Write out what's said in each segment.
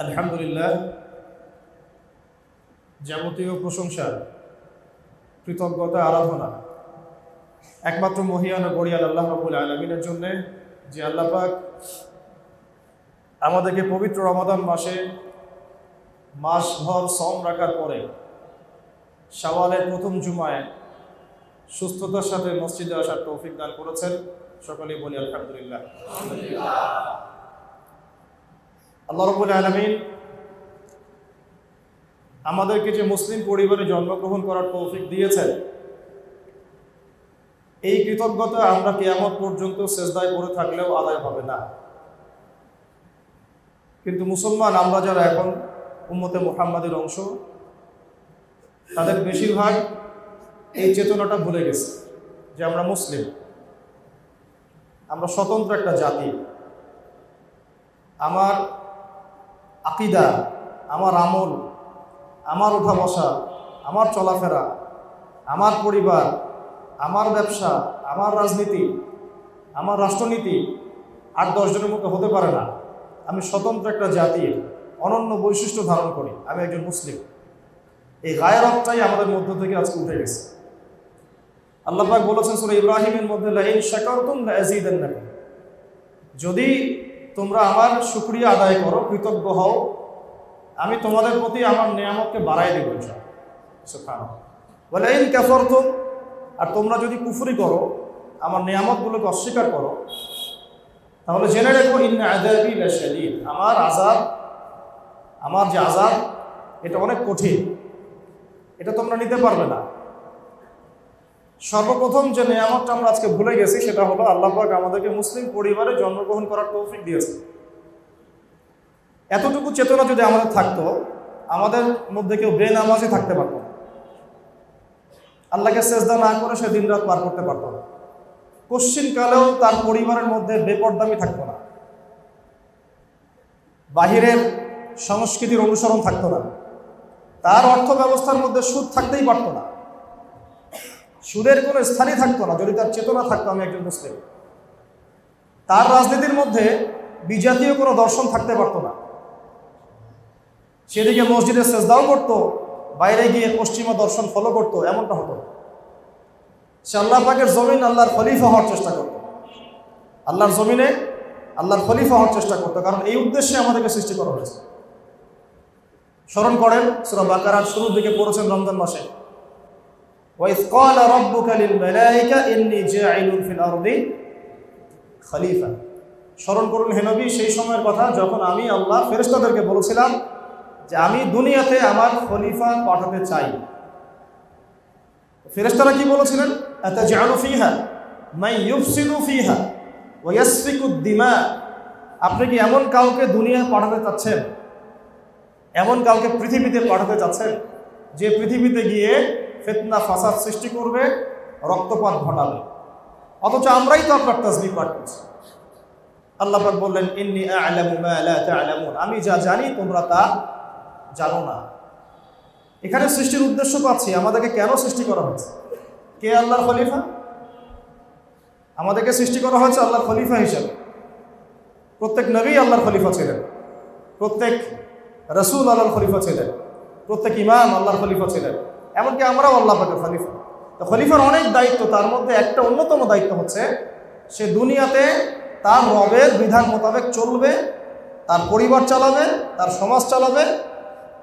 আলহামদুলিল্লাহ, যাবতীয় প্রশংসা, কৃতজ্ঞতা, আরাধনা একমাত্র মহিয়ান ও বড়িয়াল আল্লাহ রাব্বুল আলামিনের জন্য, যে আল্লাহ পাক আমাদেরকে পবিত্র রমাদান মাসে মাসভর সওম রাখার পরে শাওয়ালের প্রথম জুমায় সুস্থতার সাথে মসজিদে আসার তৌফিক দান করেছেন। সকলেই বলি আলহামদুলিল্লাহ। আল্লাহ রাব্বুল আলামিন আমাদেরকে যে মুসলিম পরিবারে জন্মগ্রহণ করার তৌফিক দিয়েছেন, এই কৃতজ্ঞতা আমরা কিয়ামত পর্যন্ত সেজদায় পড়ে থাকলেও আদায় হবে না। কিন্তু মুসলমান আমরা যারা এখন উম্মতে মুহাম্মাদের অংশ, তাদের বেশিরভাগ এই চেতনাটা ভুলে গেছে যে আমরা মুসলিম, আমরা স্বতন্ত্র একটা জাতি। আমার আকিদা, আমার আমল, আমার উঠা বসা, আমার চলাফেরা, আমার পরিবার, আমার ব্যবসা, আমার রাজনীতি, আমার রাষ্ট্রনীতি 8-10 জনের মতো হতে পারে না। আমি স্বতন্ত্র একটা জাতির অনন্য বৈশিষ্ট্য ধারণ করি, আমি একজন মুসলিম। এই গায়রতটাই আমাদের মধ্য থেকে আজকে উঠে গেছে। আল্লাহ পাক বলেছেন সূরা ইব্রাহিমের মধ্যে, লাইন শাকারতুম লাযীদান্নাকুম, যদি তোমরা আমার শুকরিয়া আদায় করো, কৃতজ্ঞ হও, আমি তোমাদের প্রতি আমার নিয়ামতকে বাড়াই দেব ইনশাআল্লাহ। সুবহানাল্লাহ। ওয়া লাইন কাফারতুম, আর তোমরা যদি কুফরি করো, আমার নিয়ামতগুলোকে অস্বীকার করো, তাহলে জেনে রেখো ইন্না আযাবি লাশাদীদ, আমার যে আযাব এটা অনেক কঠিন, এটা তোমরা নিতে পারবে না। সর্বপ্রথম যে নিয়ামতটা আমরা আজকে ভুলে গেছি, সেটা হলো আল্লাহ পাক আমাদেরকে মুসলিম পরিবারে জন্মগ্রহণ করার তৌফিক দিয়েছে। এতটুকু চেতনা যদি আমাদের থাকতো, আমাদের মধ্যে কেউ বেনামাজি থাকতে পারতো না, আল্লাহকে সেজদা না করে সে দিন রাত পার করতে পারতো না, কশ্চিনকালেও তার পরিবারের মধ্যে বেপরদামি থাকতো না, বাহিরের সংস্কৃতির অনুসরণ থাকতো না, তার অর্থ ব্যবস্থার মধ্যে সুদ থাকতেই পারতো না, সুদের কোনো স্থানই থাকতো না যদি তার চেতনা থাকতো আমি একজন মুসলিম। তার রাজনীতির মধ্যে বিজাতীয় কোনো দর্শন থাকতে পারতো না, সেদিকে মসজিদে সেজদাও করতো, বাইরে গিয়ে পশ্চিমা দর্শন ফলো করতো, এমনটা হতো না। সে আল্লাহ পাকের জমিন আল্লাহর খলিফা হওয়ার চেষ্টা করতো, আল্লাহর জমিনে আল্লাহর খলিফা হওয়ার চেষ্টা করতো, কারণ এই উদ্দেশ্যে আমাদেরকে সৃষ্টি করা হয়েছে। স্মরণ করেন, সূরা বাকারার শুরুর দিকে পড়েছেন রমজান মাসে, ওয়াইয ক্বালা রাব্বুকা লিল মালায়েকা ইন্নী জাইলুন ফিল আরদি খলিফা। স্মরণ করুন হে নবী সেই সময়ের কথা যখন আমি আল্লাহ ফেরেশতাদেরকে বলেছিলাম যে আমি দুনিয়াতে আমার খলিফা পাঠাতে চাই। ফেরেশতারা কি বলেছিলেন? আতাজআলু ফিহা মান ইউফসিদু ফিহা ওয়া ইয়াসফিকুদ দিমা, আপনি কি এমন কাউকে দুনিয়ায় পাঠাতে চাচ্ছেন, এমন কাউকে পৃথিবীতে পাঠাতে চাচ্ছেন যে পৃথিবীতে গিয়ে ফিতনা ফাসাদ সৃষ্টি করবে, রক্তপাত ঘটাবে? অথচ আমরাই তো আপনার তাসবিহ পাঠ করছি। আল্লাহ পাক বললেন, ইন্নী আ'লামু মা লা তা'লামুন, আমি যা জানি তোমরা তা জানো না। এখানে সৃষ্টির উদ্দেশ্য পাচ্ছি, আমাদেরকে কেন সৃষ্টি করা হয়েছে? কে আল্লাহর খলিফা? আমাদেরকে সৃষ্টি করা হয়েছে আল্লাহর খলিফা হিসেবে। প্রত্যেক নবী আল্লাহর খলিফা ছিলেন, প্রত্যেক রাসূল আল্লাহর খলিফা ছিলেন, প্রত্যেক ইমাম আল্লাহর খলিফা ছিলেন, এমনকি আমরাও আল্লাহ পাকের খলিফা। তো খলিফার অনেক দায়িত্ব, তার মধ্যে একটা অন্যতম দায়িত্ব হচ্ছে সে দুনিয়াতে তার রবের বিধান মোতাবেক চলবে, তার পরিবার চালাবে, তার সমাজ চালাবে,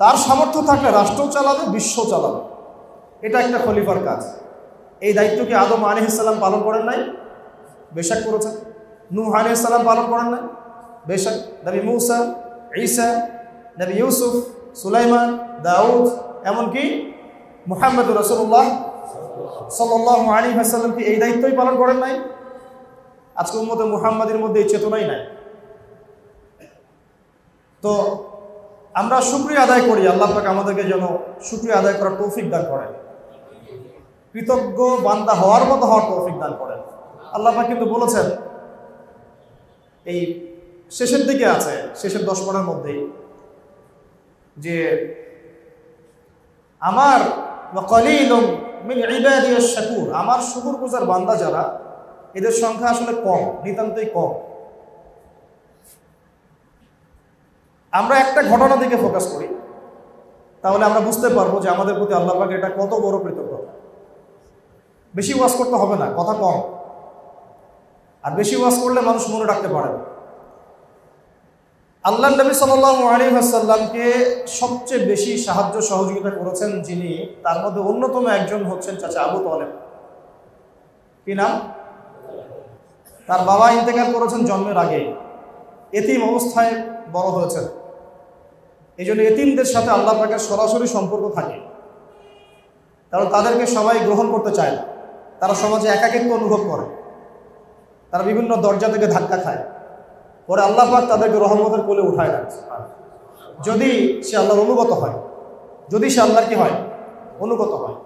তার সামর্থ্য থাকলে রাষ্ট্র চালাবে, বিশ্ব চালাবে। এটা একটা খলিফার কাজ। এই দায়িত্ব কি আদম আলাইহিস সালাম পালন করেন নাই? বেশক করেছেন। নূহ আলাইহিস সালাম পালন করেন নাই? বেশক। নবী মূসা, ঈসা, নবী ইউসুফ, সুলাইমান, দাউদ, এমনকি মুহাম্মদুর রাসূলুল্লাহ সাল্লাল্লাহু আলাইহি ওয়াসাল্লাম কি এই দায়িত্বই পালন করেন নাই? আজকে উম্মতে মুহাম্মাদের মধ্যে এই চেতনাই নাই। তো আমরা শুকরিয়া আদায় করি, আল্লাহ পাক আমাদেরকে যেন শুকরিয়া আদায় করার তৌফিক দান করেন, কৃতজ্ঞ বান্দা হওয়ার মতো হওয়ার তৌফিক দান করেন। আল্লাহ পাক কিন্তু বলেছেন, এই শেষের দিকে আছে, শেষের 10 পারার মধ্যেই, যে আমার ওয়া কলিলুম মিন ইবাদিয়াশ শাকুর, আমার শুকরগুজার বান্দা যারা, এদের সংখ্যা আসলে কম, নিতান্তই কম। আমরা একটা ঘটনা দিকে ফোকাস করি, তাহলে আমরা বুঝতে পারবো যে আমাদের প্রতি আল্লাহ পাক এটা কত বড় কৃতজ্ঞতা। বেশি ওয়াজ করতে হবে না, কথা কম। আর বেশি ওয়াজ করলে মানুষ মনে রাখতে পারে না। আল্লাহ নবী সাল্লাল্লাহু আলাইহি ওয়াসাল্লামকে সবচেয়ে বেশি সাহায্য সহযোগিতা করেছেন যিনি, তার মধ্যে অন্যতম একজন হচ্ছেন চাচা আবু তালেব। কি নাম? তার বাবা ইন্তেকাল করেছেন জন্মের আগে, এতিম অবস্থায় বড় হয়েছেন। এই জন্য এতিমদের সাথে আল্লাহ পাকের সরাসরি সম্পর্ক থাকে, কারণ তাদেরকে সবাই গ্রহণ করতে চায় না। তারা সমাজে একাকিত্ব অনুভব করে, তারা বিভিন্ন দরজা থেকে ধাক্কা খায়। পরে আল্লাহ পাক তাদেরকে রহমতের কোলে উঠায় না, যদি সে আল্লাহর অনুগত হয়, যদি সে আল্লাহর কি হয়, অনুগত হয়।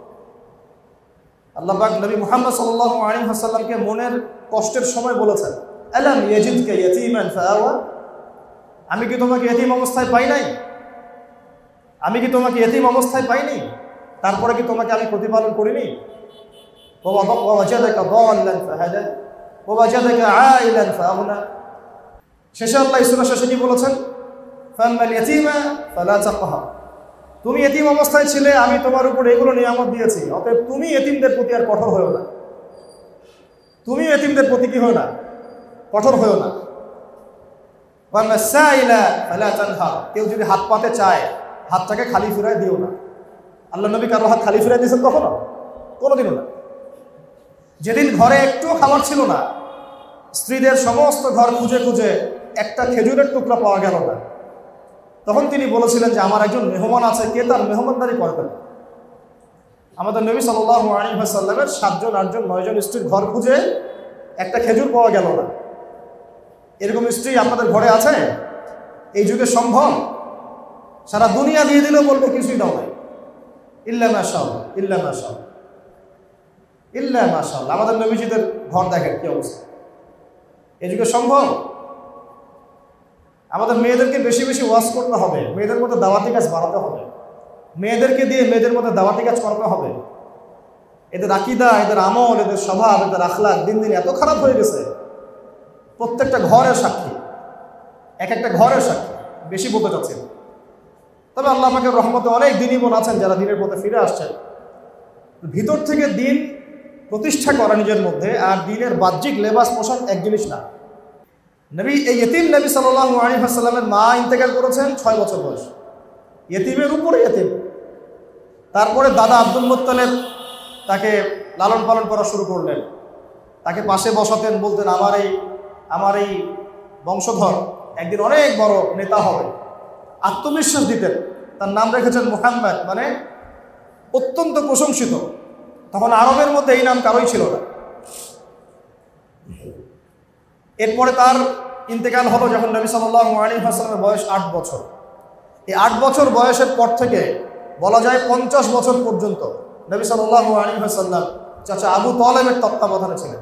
আল্লাহ পাক নবী মুহাম্মদ সাল্লাল্লাহু আলাইহি ওয়াসাল্লামকে মনের কষ্টের সময় বলেছেন, আলাম ইয়াজিদকা ইয়াতীমান ফাআওয়া, আমি কি তোমাকে এতিম অবস্থায় পাই নাই? আমি কি তোমাকে এতিম অবস্থায় পাইনি? তারপরে কি তোমাকে আমি প্রতিপালন করিনি? ওয়াজাদাকা দাল্লান ফাহাদা ওয়াজাদাকা আইলান ফাআগনা। শেষে আল্লাহ সূরা শেষে কি বলেছেন? ফাম্মাল ইয়াতীমা ফালা তাকহার, তুমি এতিম অবস্থায় ছিলে, আমি তোমার উপর এগুলো নিয়ামত দিয়েছি, অতএব তুমি এতিমদের প্রতি আর কঠোর হয়েও না। তুমি এতিমদের প্রতি কি হও না, কঠোর হয়েও না। ওয়াম্মাস সাইলা ফালা তানহার, কেউ যদি হাত পাতে চায় হাতটাকে খালি ফিরায় দিও না। আল্লাহ নবী কারো হাত খালি ফিরায় দিয়েছেন কখনো? কোনোদিনও না। যেদিন ঘরে একটুও খাবার ছিল না, স্ত্রীদের সমস্ত ঘর খুঁজে খুঁজে একটা খেজুরের টুকরা পাওয়া গেল না, তখন তিনি বলেছিলেন যে আমার একজন মেহমান আছে, কে তার মেহমানদারি করবেন? আমাদের নবী সাল্লাল্লাহু আলাইহি ওয়াসাল্লামের 7 জন 8 জন 9 জন স্ত্রীর ঘর খুঁজে একটা খেজুর পাওয়া গেল না। এরকম স্ত্রী আপনাদের ঘরে আছে? এই যুগে সম্ভব? সারা দুনিয়া দিয়ে দিলেও বলবো কিছুই দাও নাই, ইল্লা মাশাআল্লাহ, ইল্লা মাশাআল্লাহ, ইল্লা মাশাআল্লাহ। আমাদের নবীজিদের ঘর দেখেন কি অবস্থা। এই যুগে সম্ভব? আমাদের মেয়েদেরকে বেশি বেশি ওয়াজ করতে হবে, মেয়েদের মধ্যে দাওয়াতি কাজ বাড়াতে হবে, মেয়েদেরকে দিয়ে মেয়েদের মধ্যে দাওয়াতি কাজ করাতে হবে। এদের আকীদা, এদের আমল, এদের স্বভাব, এদের আখলাক দিন দিন এত খারাপ হয়ে গেছে, প্রত্যেকটা ঘরের সাক্ষী, এক একটা ঘরের সাক্ষী। বেশি বলতে চাচ্ছি না, তবে আল্লাহ পাকের রহমতে অনেক দিনই বোন আছেন যারা দিনের পথে ফিরে আসছেন। ভিতর থেকে দিন প্রতিষ্ঠা করা নিজের মধ্যে আর দিনের বাহ্যিক লেবাস পোশাক এক জিনিস না। নবী এই ইতিম নবী সাল্লাল্লাহু আলাইহি ওয়াসাল্লামের মা ইন্তেকাল করেছেন 6 বছর বয়স, ইতিমের উপরে ইতিম। তারপরে দাদা আব্দুল মুত্তালিব তাকে লালন পালন করা শুরু করলেন, তাকে পাশে বসাতেন, বলতেন আমার এই বংশধর একদিন অনেক বড় নেতা হবে, আত্মবিশ্বাস দিতেন। তার নাম রেখেছেন মুহাম্মদ, মানে অত্যন্ত প্রশংসিত। তখন আরবের মধ্যে এই নাম কারোই ছিল না। এরপরে তার ইন্তেকাল হলো যখন নবী সাল্লাল্লাহু আলাইহি ওয়াসাল্লামের বয়স 8 বছর। এই 8 বছর বয়সের পর থেকে বলা যায় 50 বছর পর্যন্ত নবী সাল্লাল্লাহু আলাইহি ওয়াসাল্লাম চাচা আবু তালেবের তত্ত্বাবধানে ছিলেন।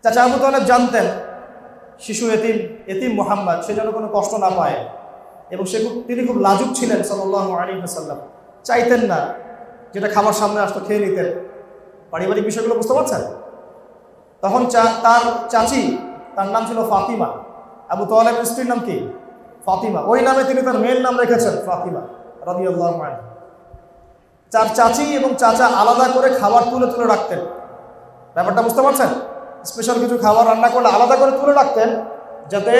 চাচা আবু তালেব জানতেন শিশু এতিম মুহাম্মদ সে যেন কোনো কষ্ট না পায়, এবং তিনি খুব লাজুক ছিলেন সাল্লাল্লাহু আলাইহি ওয়াসাল্লাম, চাইতেন না যেটা খাবার সামনে আসতো খেয়ে নিতেন। পারিবারিক বিষয়গুলো বুঝতে পারছেন? তখন তার চাচি, তার নাম ছিল ফাতিমা, আবু তালেবের স্ত্রীর নাম কি? ফাতিমা। ওই নামে তিনি তার মেয়ের নাম রেখেছেন ফাতিমা রাদিয়াল্লাহু আনহা। চার চাচি এবং চাচা আলাদা করে খাবার তুলে তুলে রাখতেন। ব্যাপারটা বুঝতে পারছেন? স্পেশাল কিছু খাবার রান্না করলে আলাদা করে তুলে রাখতেন, যাতে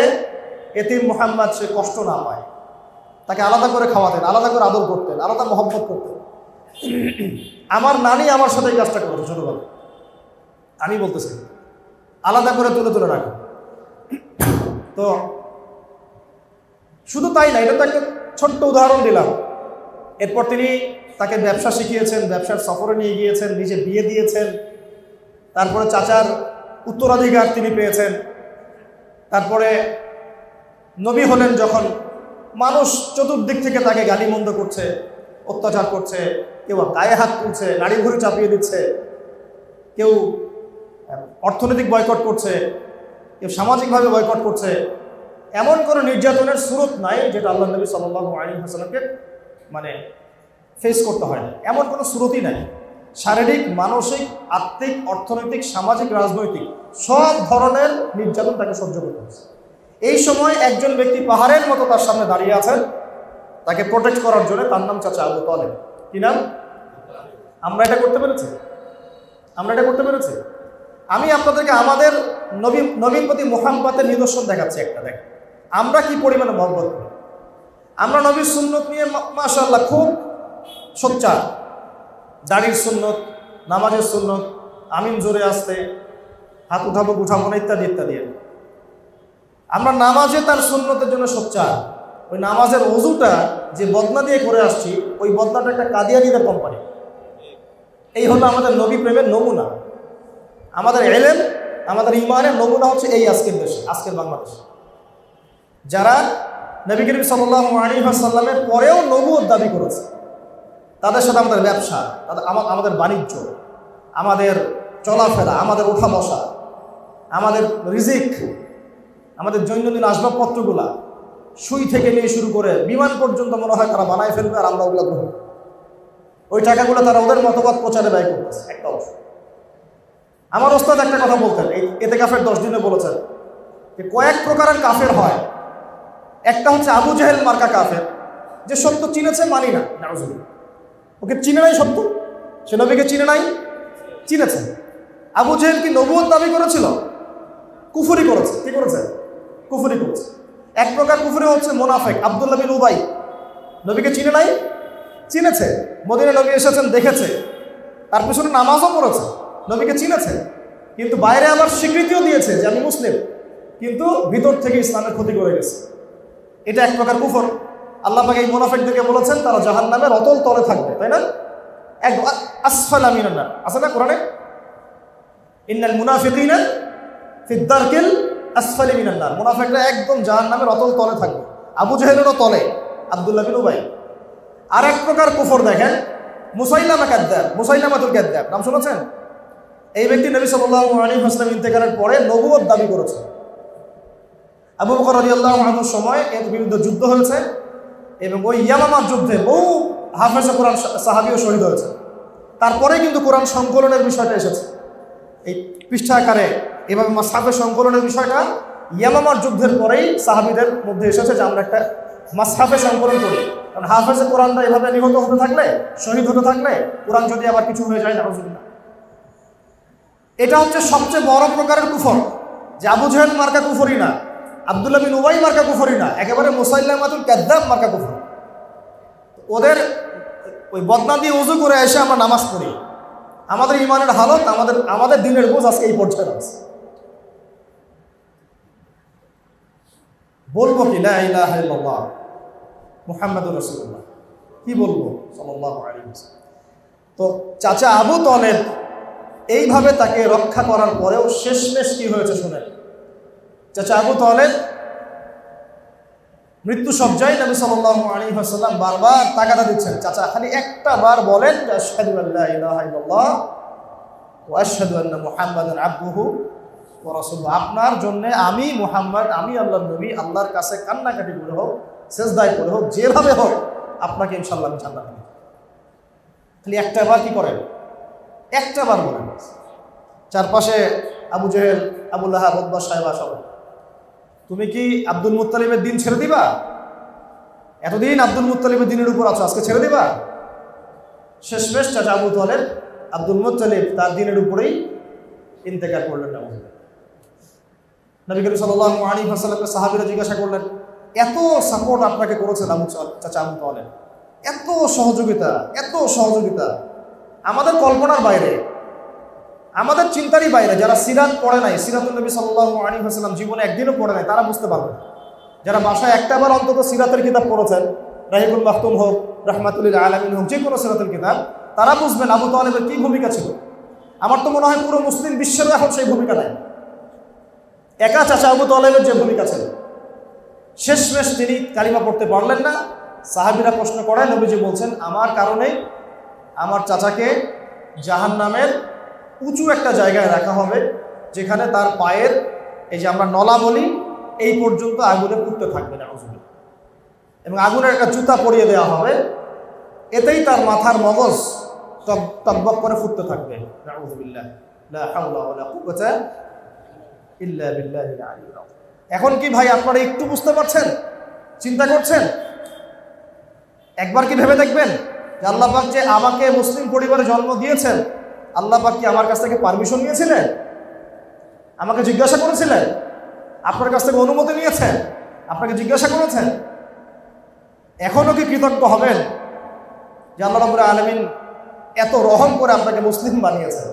এতিম মুহাম্মদ সে কষ্ট না পায়। তাকে আলাদা করে খাওয়াতেন, আলাদা করে আদর করতেন, আলাদা মহব্বত করতেন। আমার নানি আমার সাথে এই কাজটা করেছে ছোটবেলা, আমি বলতেছি আলাদা করে তুলে তুলে রাখেন। তো শুধু তাই না, এটা তো একটা ছোট্ট উদাহরণ দিলাম। এরপর তিনি তাকে ব্যবসা শিখিয়েছেন, ব্যবসার সফরে নিয়ে গিয়েছেন, নিজে বিয়ে দিয়েছেন। তারপরে চাচার উত্তরাধিকার তিনি পেয়েছেন। তারপরে নবী হলেন যখন, মানুষ চতুর্দিক থেকে তাকে গালিমন্দ করছে, অত্যাচার করছে, কেউ গায়ে হাত তুলছে, নাড়ি ভুড়ি চাপিয়ে দিচ্ছে, কেউ অর্থনৈতিক বয়কট করছে, কেউ সামাজিকভাবে বয়কট করছে। এমন কোনো নির্যাতনের সুরত নাই যেটা আল্লাহ নবী সাল্লাল্লাহু আলাইহি ওয়াসাল্লামকে মানে ফেস করতে হয় না, এমন কোনো সুরতই নাই। শারীরিক, মানসিক, আত্মিক, অর্থনৈতিক, সামাজিক, রাজনৈতিক সব ধরনের নির্যাতন তাকে সহ্য করতে হয়েছে। এই সময় একজন ব্যক্তি পাহাড়ের মতো তার সামনে দাঁড়িয়ে আছেন, তাকে প্রোটেক্ট করার জন্য। তার নাম চাচা আবু তালেব। কি নাম? আমরা এটা করতে পেরেছি? আমরা এটা করতে পেরেছি? আমি আপনাদেরকে আমাদের নবীর প্রতি মুহাব্বতের নিদর্শন দেখাচ্ছি। একটা দেখ, আমরা কি পরিমাণে মহব্বত করি। আমরা নবীর সুন্নত নিয়ে মাশাআল্লাহ খুব সোচ্চার। দাড়ির সুন্নত, নামাজের সুন্নত, আমিন জোরে আসতে, হাত উঠাবো উঠাবো না, ইত্যাদি ইত্যাদি। আমরা নামাজে তার সুন্নতের জন্য সোচ্চার। ওই নামাজের ওযুটা যে বদনা দিয়ে করে আসছি, ওই বদনাটা একটা কাদিয়ানীদের কোম্পানি। এই হলো আমাদের নবী প্রেমের নমুনা। আমাদের ইলম, আমাদের ঈমানের নমুনা হচ্ছে এই আজকের দেশে, আজকের বাংলাদেশে যারা নবী করিম সাল্লাল্লাহু আলাইহি ওয়াসাল্লামের পরেও নবুয়ত দাবি করেছে। তাদের সাথে আমাদের ব্যবসা, আমাদের বাণিজ্য, আমাদের চলাফেরা, আমাদের ওঠা বসা, আমাদের রিজিক, আমাদের দৈনন্দিন আসবাবপত্রগুলা, সুই থেকে নিয়ে শুরু করে বিমান পর্যন্ত মনে হয় তারা বানায় ফেলবে, আর আমরা ওগুলো গ্রহণ। ওই টাকাগুলো তারা ওদের মতবাদ প্রচারে ব্যয় করতেছে। একটা অংশ। আমার ওস্তাদ একটা কথা বলতেন, এই ইতিকাফের 10 দিনে বলেছেন যে কয়েক প্রকারের কাফের হয়। একটা হচ্ছে আবু জেহেল মার্কা কাফের, যে সত্য চিনেছে মানি না, নাউজুবিল্লাহ। ওকে চিনে নাই সত্য, সে নবীকে চিনে নাই, চিনেছে। আবু জেহেল কি নবুয়ত দাবি করেছিল? কুফরি করেছে। কি করেছে? কুফরি করেছে। এক প্রকার কুফরি হচ্ছে মুনাফিক, আব্দুল্লাহ বিন উবাই। নবীকে চিনে নাই, চিনেছে। মদিনায় নবী এসেছেন, দেখেছে, তার পিছনে নামাজও পড়েছে, নবীকে চিনেছে, কিন্তু বাইরে আবার স্বীকৃতিও দিয়েছে যে আমি মুসলিম, কিন্তু ভিতর থেকে ইসলামের ক্ষতি করে গেছে। এটা এক প্রকার কুফর। আল্লাহ পাক এই মুনাফিকদেরকে বলেছেন তারা জাহান্নামের অতল তলে থাকবে, তাই না? আসফালা মিনান নার আছে না কোরআনে? ইন্নাল মুনাফিকিনা ফিদ দারকিল আসফালি মিনান নার। মুনাফিকরা একদম জাহান্নামের অতল তলে থাকবে। আবু জেহেলেরও তলে, আব্দুল্লাহ বিন উবাই। আর এক প্রকার কুফর দেখেন, মুসাইলামা কাযযাব, মুসাইলামাতুল কাযযাব, নাম শুনেছেন? এই ব্যক্তি নবী সাল্লাল্লাহু আলাইহি ওয়াসাল্লাম ইন্তেকালের পরে নবুয়ত দাবি করেছে। আবু বকর রাদিয়াল্লাহু আনহুর সময় এর বিরুদ্ধে যুদ্ধ হয়েছে, এবং ওই ইয়ামামার যুদ্ধে বহু হাফেজে কোরআন সাহাবীও শহীদ হয়েছে। তারপরে কিন্তু কোরআন সংকলনের বিষয়টা এসেছে এই পৃষ্ঠা আকারে। এভাবে মাসহাফে সংকলনের বিষয়টা ইয়ামামার যুদ্ধের পরেই সাহাবীদের মধ্যে এসেছে যে আমরা একটা মাসহাফে সংকলন করি। কারণ হাফেজে কোরআনটা এভাবে নিহত হতে থাকলে, শহীদ হতে থাকলে, কোরআন যদি আবার কিছু হয়ে যায়, নাউজুবিল্লাহ। এটা হচ্ছে সবচেয়ে বড় প্রকারের কুফর, যে আবু জেহেল মার্কা কুফরি না, আব্দুল্লাহ বিন উবাই মার্কা কুফরি না, একেবারে মুসাইলামাতুল কাযযাব মার্কা কুফর। ওদের ওই বদনা দিয়ে ওযু করে এসে আমরা নামাজ পড়ি। আমাদের ইমানের হালত, আমাদের দিনের বোঝ আজকে এই পর্যায়ে আছে। বলবো কি লা ইলাহা ইল্লাল্লাহ মুহাম্মাদুর রাসূলুল্লাহ? কি বলবো? সাল্লাল্লাহু আলাইহি ওয়াসাল্লাম। তো চাচা আবু তালেব এইভাবে তাকে রক্ষা করার পরেও শেষমেশ কি হয়েছে শুনেন। চাচা আবু তালেব মৃত্যু সজ্জায় নবী সাল্লাল্লাহু আলাইহি ওয়াসাল্লাম বারবার তাগাদা দিচ্ছেন, চাচা খালি একটা বার বলেন যে আশহাদু আল্লা ইলাহা ইল্লাল্লাহ ওয়া আশহাদু আন্না মুহাম্মাদান আবদুহু ওয়া রাসূলুহু। আপনার জন্য আমি মুহাম্মদ, আমি আল্লাহর নবী, আল্লাহর কাছে কান্নাকাটি করে হোক, সেজদায় করে হোক, যেভাবে হোক আপনাকে ইনশাআল্লাহ আমি জান্নাত দেব। খালি একটা বার কি করেন? একটা বার বলেন। চারপাশে আবু জেহেল, আবু লাহাব, উতবা, সাইবা সব, তুমি কি আব্দুল মুত্তালিবের দিন ছেড়ে দিবা? এতদিন আব্দুল মুত্তালিবের দিনের উপর আছো, আজকে ছেড়ে দিবা? শেষমেশ চাচা আবু তালেব, আব্দুল মুত্তালিব তার দিনের উপরেই ইন্তেকাল করলেন। নবী করিম সাল্লাল্লাহু আলাইহি ওয়াসাল্লামকে সাহাবীরা জিজ্ঞাসা করলেন, এত সাপোর্ট আপনাকে করেছেন চাচা আবু তালেব, এত সহযোগিতা, এত সহযোগিতা আমাদের কল্পনার বাইরে, আমাদের চিন্তারই বাইরে। যারা সিরাত পড়ে নাই, সিরাতুন নবী সাল্লাল্লাহু আলাইহি ওয়াসাল্লাম জীবনে একদিনও পড়ে নাই, তারা বুঝতে পারবে। যারা বাসায় একটাবার অন্তত সিরাতের কিতাব পড়েছেন, রাহিবুল মাখতুম হোক, রাহমাতুল লিল আলামিন হোক, যে কোনো সিরাতের কিতাব, তারা বুঝবেন আবু তালেবের কি ভূমিকা ছিল। আমার তো মনে হয় পুরো মুসলিম বিশ্বের এখন সেই ভূমিকা নাই, একা চাচা আবু তালেবের যে ভূমিকা ছিল। শেষমেশ তিনি কালিমা পড়তে পারলেন না। সাহাবীরা প্রশ্ন করেন, নবীজি বলছেন, আমার কারণে আমার চাচাকে জাহান্নামের উঁচু একটা জায়গায় রাখা হবে, যেখানে তার পায়ের এই যে আমরা নলা বলি, এই পর্যন্ত আগুনে পুড়তে থাকবে না, এবং আগুনের একটা জুতা পরিয়ে দেওয়া হবে, এতেই তার মাথার মগজ টকবক করে ফুটতে থাকবে। নাউযুবিল্লাহ, লা হাওলা ওয়ালা কুওয়াতা ইল্লা বিল্লাহিল আলিয়্যিল আযীম। এখন কি ভাই আপনারা একটু বুঝতে পারছেন, চিন্তা করছেন? একবার কি ভেবে দেখবেন যে আল্লাহ পাক যে আমাকে মুসলিম পরিবারে জন্ম দিয়েছেন, আল্লাহ পাক কি আমার কাছ থেকে পারমিশন নিয়েছিলেন? আমাকে জিজ্ঞাসা করেছিলেন? আপনার কাছ থেকে অনুমতি নিয়েছেন? আপনাকে জিজ্ঞাসা করেছেন? এখনো কি কৃতজ্ঞ হবেন যে আল্লাহ রাব্বুল আলামিন এত রহম করে আপনাকে মুসলিম বানিয়েছেন?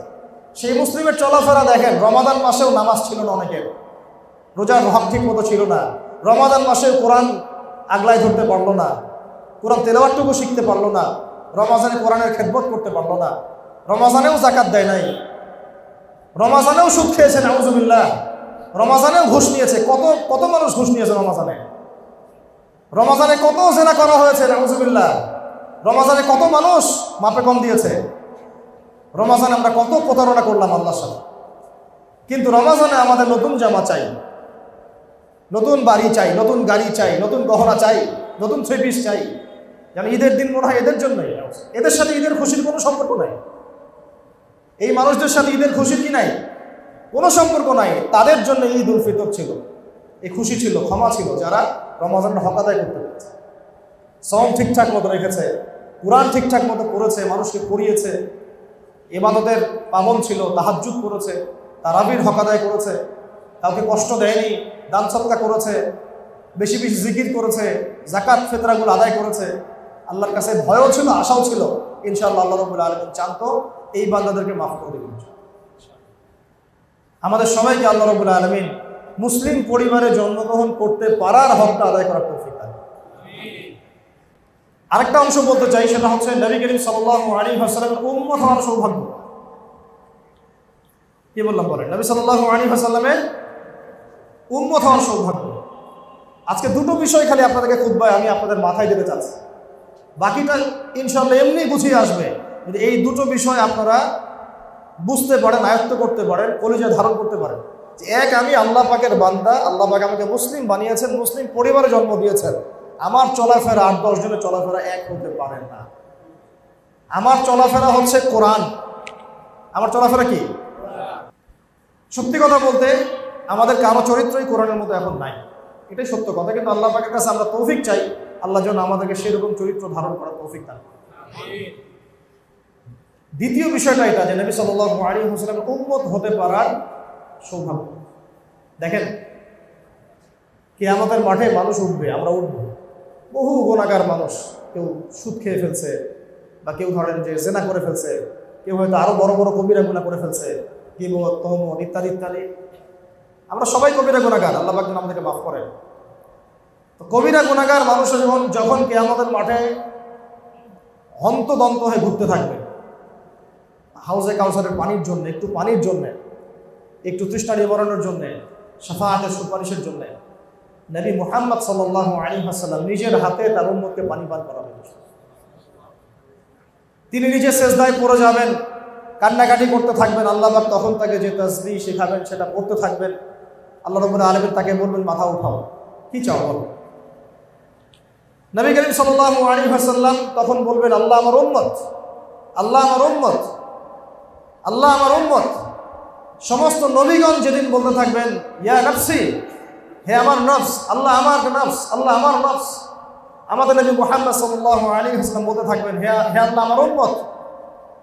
সেই মুসলিমের চলাফেরা দেখেন, রমাদান মাসেও নামাজ ছিল না অনেকের, রোজার ভাব ঠিক মতো ছিল না, রমাদান মাসেও কোরআন আগলায় ধরতে পারলো না, কোরআন তেলাওয়াতটুকু শিখতে পারলো না, রমাজানে কোরআনের খেদমত করতে পারলো না, রমাজানেও যাকাত দেয় নাই, রমাজানেও সুদ খেয়েছে, নাউজুবিল্লাহ, রমাজানেও ঘুষ নিয়েছে। কত কত মানুষ ঘুষ নিয়েছে রমাজানে, রমাজানে কত জেনা করা হয়েছে, নাউজুবিল্লাহ, রমাজানে কত মানুষ মাপে কম দিয়েছে, রমাজানে আমরা কত প্রতারণা করলাম আল্লাহর সাথে। কিন্তু রমাজানে আমাদের নতুন জামা চাই, নতুন বাড়ি চাই, নতুন গাড়ি চাই, নতুন গহনা চাই, নতুন থ্রি পিস চাই, যেন ঈদের দিন মনে হয় এদের জন্যই। এদের সাথে ঈদের খুশির কোনো সম্পর্ক নাই, এই মানুষদের সাথে ঈদের খুশির কি নাই, কোনো সম্পর্ক নাই। তাদের জন্য ঈদ উল ফিতর ছিল, এই খুশি ছিল, ক্ষমা ছিল, যারা রমাজানের হক আদায় করতে পেরেছে, সওম ঠিকঠাক মতো রেখেছে, কোরআন ঠিকঠাক মতো পড়েছে, মানুষকে পড়িয়েছে, ইবাদতের পাবন ছিল, তাহাজ্জুদ করেছে, তারাবির হক আদায় করেছে, কাউকে কষ্ট দেয়নি, দান সদকা করেছে, বেশি বেশি জিকির করেছে, যাকাত ফিতরাগুলো আদায় করেছে, আল্লাহর কাছে ভয়ও ছিল, আশাও ছিল। ইনশাআল্লাহ আল্লাহ রাব্বুল আলামিন চান তো এই বান্দাদেরকে মাফ করে দেবেন। আমাদের সবাইকে আল্লাহ রাব্বুল আলামিন মুসলিম পরিবারে জন্মগ্রহণ করতে পারার হকটা আদায় করার তৌফিক দান। আরেকটা অংশ বলতে চাই, সেটা হচ্ছে নবী করিম সাল্লাল্লাহু আলাইহি ওয়াসাল্লামের উম্মত হওয়ার সৌভাগ্য। কি বললাম বলেন? নবী সাল্লাল্লাহু আলাইহি ওয়াসাল্লামের উম্মত হওয়ার সৌভাগ্য। আজকে দুটো বিষয় খালি আপনাদেরকে খুতবায় আমি আপনাদের মাথায় দিতে চাচ্ছি, বাকিটা ইনশাআল্লাহ এমনি গুছিয়ে আসবে। যদি এই দুটো বিষয় আপনারা বুঝতে পারেন, আয়ত্ত করতে পারেন, কলিজায় ধারণ করতে পারেন যে এক, আমি আল্লাহ পাকের বান্দা, আল্লাহ পাক আমাকে মুসলিম বানিয়েছেন, মুসলিম পরিবারে জন্ম দিয়েছেন, আমার চলাফেরা 8-10 জনের চলাফেরা এক হতে পারে না। আমার চলাফেরা হচ্ছে কোরআন। আমার চলাফেরা কি? সত্যি কথা বলতে আমাদের কারো চরিত্রই কোরআনের মতো এখন নাই, এটাই সত্য কথা। কিন্তু আল্লাহ পাকের কাছে আমরা তৌফিক চাই, আল্লাহ যেন আমাদেরকে সেরকম চরিত্র ধারণ করার তৌফিক দান করেন। দ্বিতীয় বিষয়টা এটা যে নবী সাল্লাল্লাহু আলাইহি ওয়াসাল্লামের উম্মত হতে পারার সৌভাগ্য। দেখেন, কিয়ামতের মাঠে মানুষ উঠবে, আমরা উঠব, বহু গুনাহগার মানুষ, কেউ সুদ খেয়ে ফেলছে, বা কেউ ধরেন যে জেনা করে ফেলছে, কেউ হয়তো আরো বড় বড় কবিরা গুনাহ করে ফেলছে, গীবত, তহমত ইত্যাদি ইত্যাদি। আমরা সবাই কবিরা গুনাহগার, আল্লাহ পাক যেন আমাদেরকে মাফ করেন। তো কবিরা গুনাহগার মানুষ যখন কিয়ামতের মাঠে হন্তদন্ত হয়ে ঘুরতে থাকবে, হাউজে কাউসারের পানির জন্য, একটু পানির জন্য, একটু তৃষ্ণা নিবারণের জন্য, শাফাআতের সুপারিশের জন্য, নবী মুহাম্মদ সাল্লাল্লাহু আলাইহি ওয়াসাল্লাম নিজের হাতে তার উম্মতকে পানি পান করাবেন। তিনি নিজে সেজদায় পড়ে যাবেন, কান্নাকাটি করতে থাকবেন। আল্লাহ পাক তখন তাকে যে তাসবিহ শেখাবেন সেটা পড়তে থাকবেন। আল্লাহ রাব্বুল আলামিন তাকে বলবেন, মাথা উঠাও, কি চাও বলো। নবী করিম সাল্লাল্লাহু আলাইহি ওয়াসাল্লাম তখন বলবেন, আল্লাহ আমার উম্মত, আল্লাহ আমার উম্মত, আল্লাহ আমার উম্মত। সমস্ত নবীগণ যেদিন বলতে থাকবেন, ইয়া নফসি, হে আমার নফস, আল্লাহ আমার নফস, আল্লাহ আমার নফস। আমাদের নবী মুহাম্মদ সাল্লাল্লাহু আলাইহি ওয়াসাল্লাম বলতে থাকবেন, হে আল্লাহ আমার উম্মত,